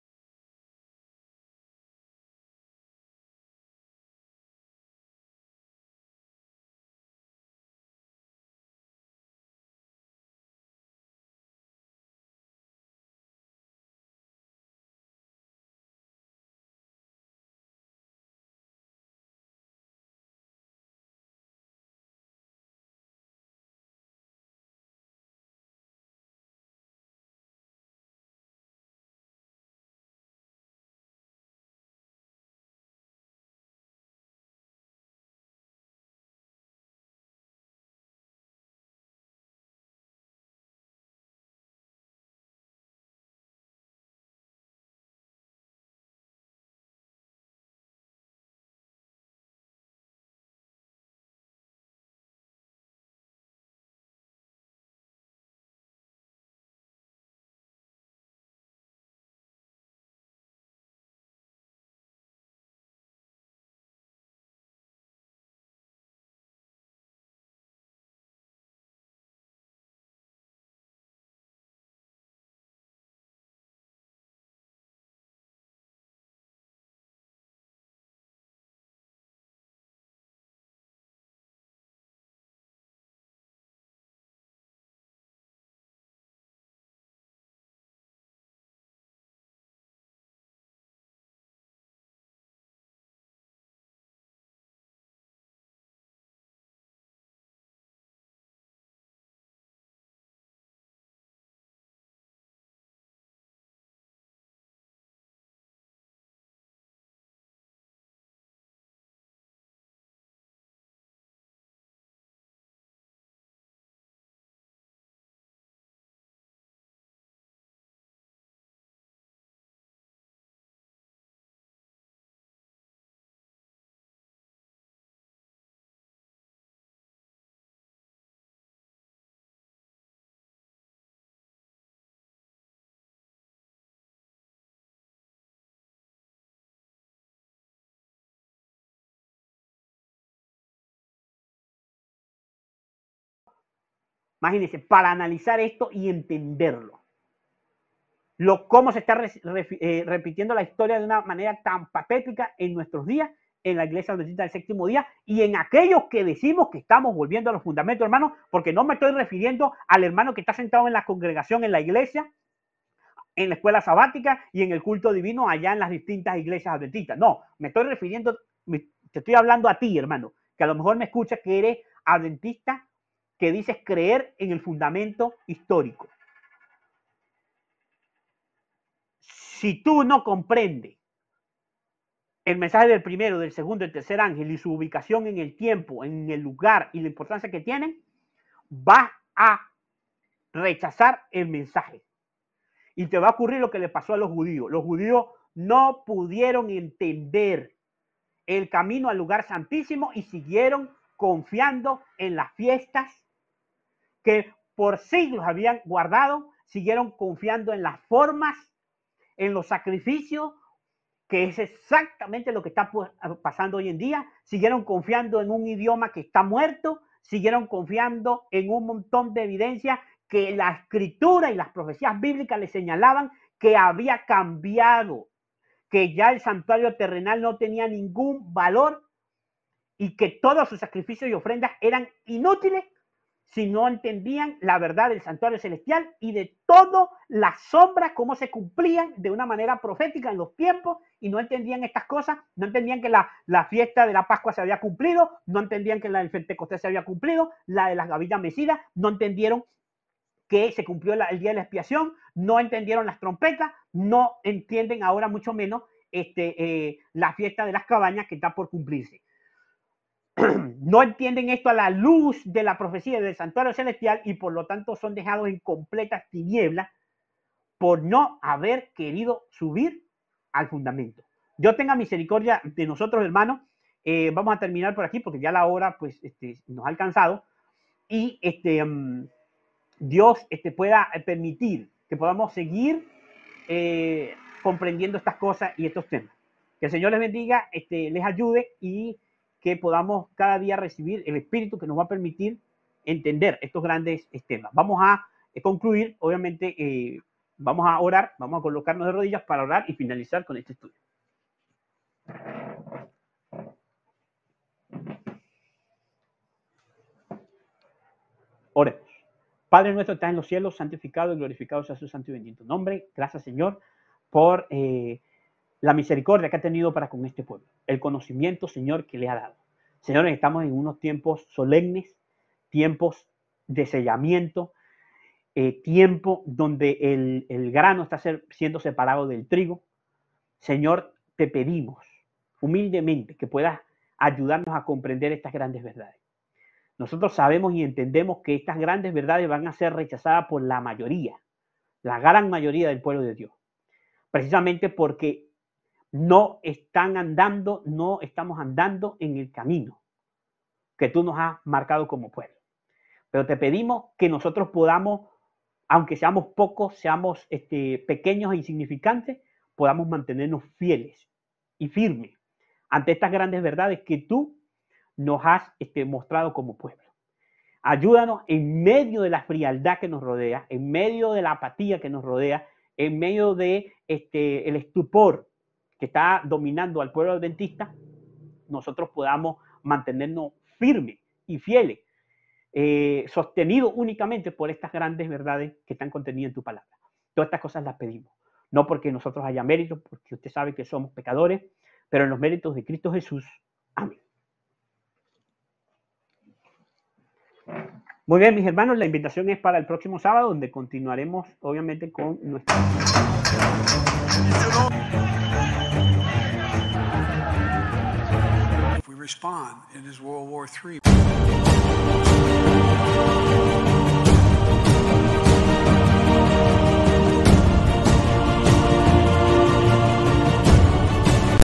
Imagínense, para analizar esto y entenderlo. Cómo se está repitiendo la historia de una manera tan patética en nuestros días, en la Iglesia Adventista del Séptimo Día y en aquellos que decimos que estamos volviendo a los fundamentos, hermano, porque no me estoy refiriendo al hermano que está sentado en la congregación, en la iglesia, en la escuela sabática y en el culto divino allá en las distintas iglesias adventistas. No, me estoy refiriendo, te estoy hablando a ti, hermano, que a lo mejor me escuchas que eres adventista, que dices creer en el fundamento histórico. Si tú no comprendes el mensaje del primero, del segundo, del tercer ángel y su ubicación en el tiempo, en el lugar y la importancia que tienen, vas a rechazar el mensaje. Y te va a ocurrir lo que le pasó a los judíos. Los judíos no pudieron entender el camino al lugar santísimo y siguieron confiando en las fiestas que por siglos habían guardado, siguieron confiando en las formas, en los sacrificios, que es exactamente lo que está pasando hoy en día. Siguieron confiando en un idioma que está muerto, siguieron confiando en un montón de evidencias que la escritura y las profecías bíblicas les señalaban que había cambiado, que ya el santuario terrenal no tenía ningún valor y que todos sus sacrificios y ofrendas eran inútiles si no entendían la verdad del santuario celestial y de todas las sombras, cómo se cumplían de una manera profética en los tiempos, y no entendían estas cosas, no entendían que la fiesta de la Pascua se había cumplido, no entendían que la del Pentecostés se había cumplido, la de las gavillas mecidas, no entendieron que se cumplió el día de la expiación, no entendieron las trompetas, no entienden ahora mucho menos la fiesta de las cabañas que está por cumplirse. No entienden esto a la luz de la profecía del santuario celestial y por lo tanto son dejados en completas tinieblas por no haber querido subir al fundamento. Dios tenga misericordia de nosotros, hermanos. Vamos a terminar por aquí porque ya la hora pues, nos ha alcanzado y Dios pueda permitir que podamos seguir comprendiendo estas cosas y estos temas. Que el Señor les bendiga, les ayude y que podamos cada día recibir el Espíritu que nos va a permitir entender estos grandes temas. Vamos a concluir, obviamente, vamos a orar, vamos a colocarnos de rodillas para orar y finalizar con este estudio. Oremos. Padre nuestro que estás en los cielos, santificado y glorificado sea su santo y bendito nombre. Gracias, Señor, por la misericordia que ha tenido para con este pueblo, el conocimiento, Señor, que le ha dado. Señores, estamos en unos tiempos solemnes, tiempos de sellamiento, tiempo donde el grano está siendo separado del trigo. Señor, te pedimos humildemente que puedas ayudarnos a comprender estas grandes verdades. Nosotros sabemos y entendemos que estas grandes verdades van a ser rechazadas por la mayoría, la gran mayoría del pueblo de Dios, precisamente porque no estamos andando en el camino que tú nos has marcado como pueblo. Pero te pedimos que nosotros podamos, aunque seamos pocos, seamos pequeños e insignificantes, podamos mantenernos fieles y firmes ante estas grandes verdades que tú nos has mostrado como pueblo. Ayúdanos en medio de la frialdad que nos rodea, en medio de la apatía que nos rodea, en medio de el estupor que está dominando al pueblo adventista, nosotros podamos mantenernos firmes y fieles, sostenidos únicamente por estas grandes verdades que están contenidas en tu palabra. Todas estas cosas las pedimos, no porque nosotros haya méritos, porque usted sabe que somos pecadores, pero en los méritos de Cristo Jesús. Amén. Muy bien, mis hermanos, la invitación es para el próximo sábado, donde continuaremos, obviamente, con nuestra... If we respond, it is World War III.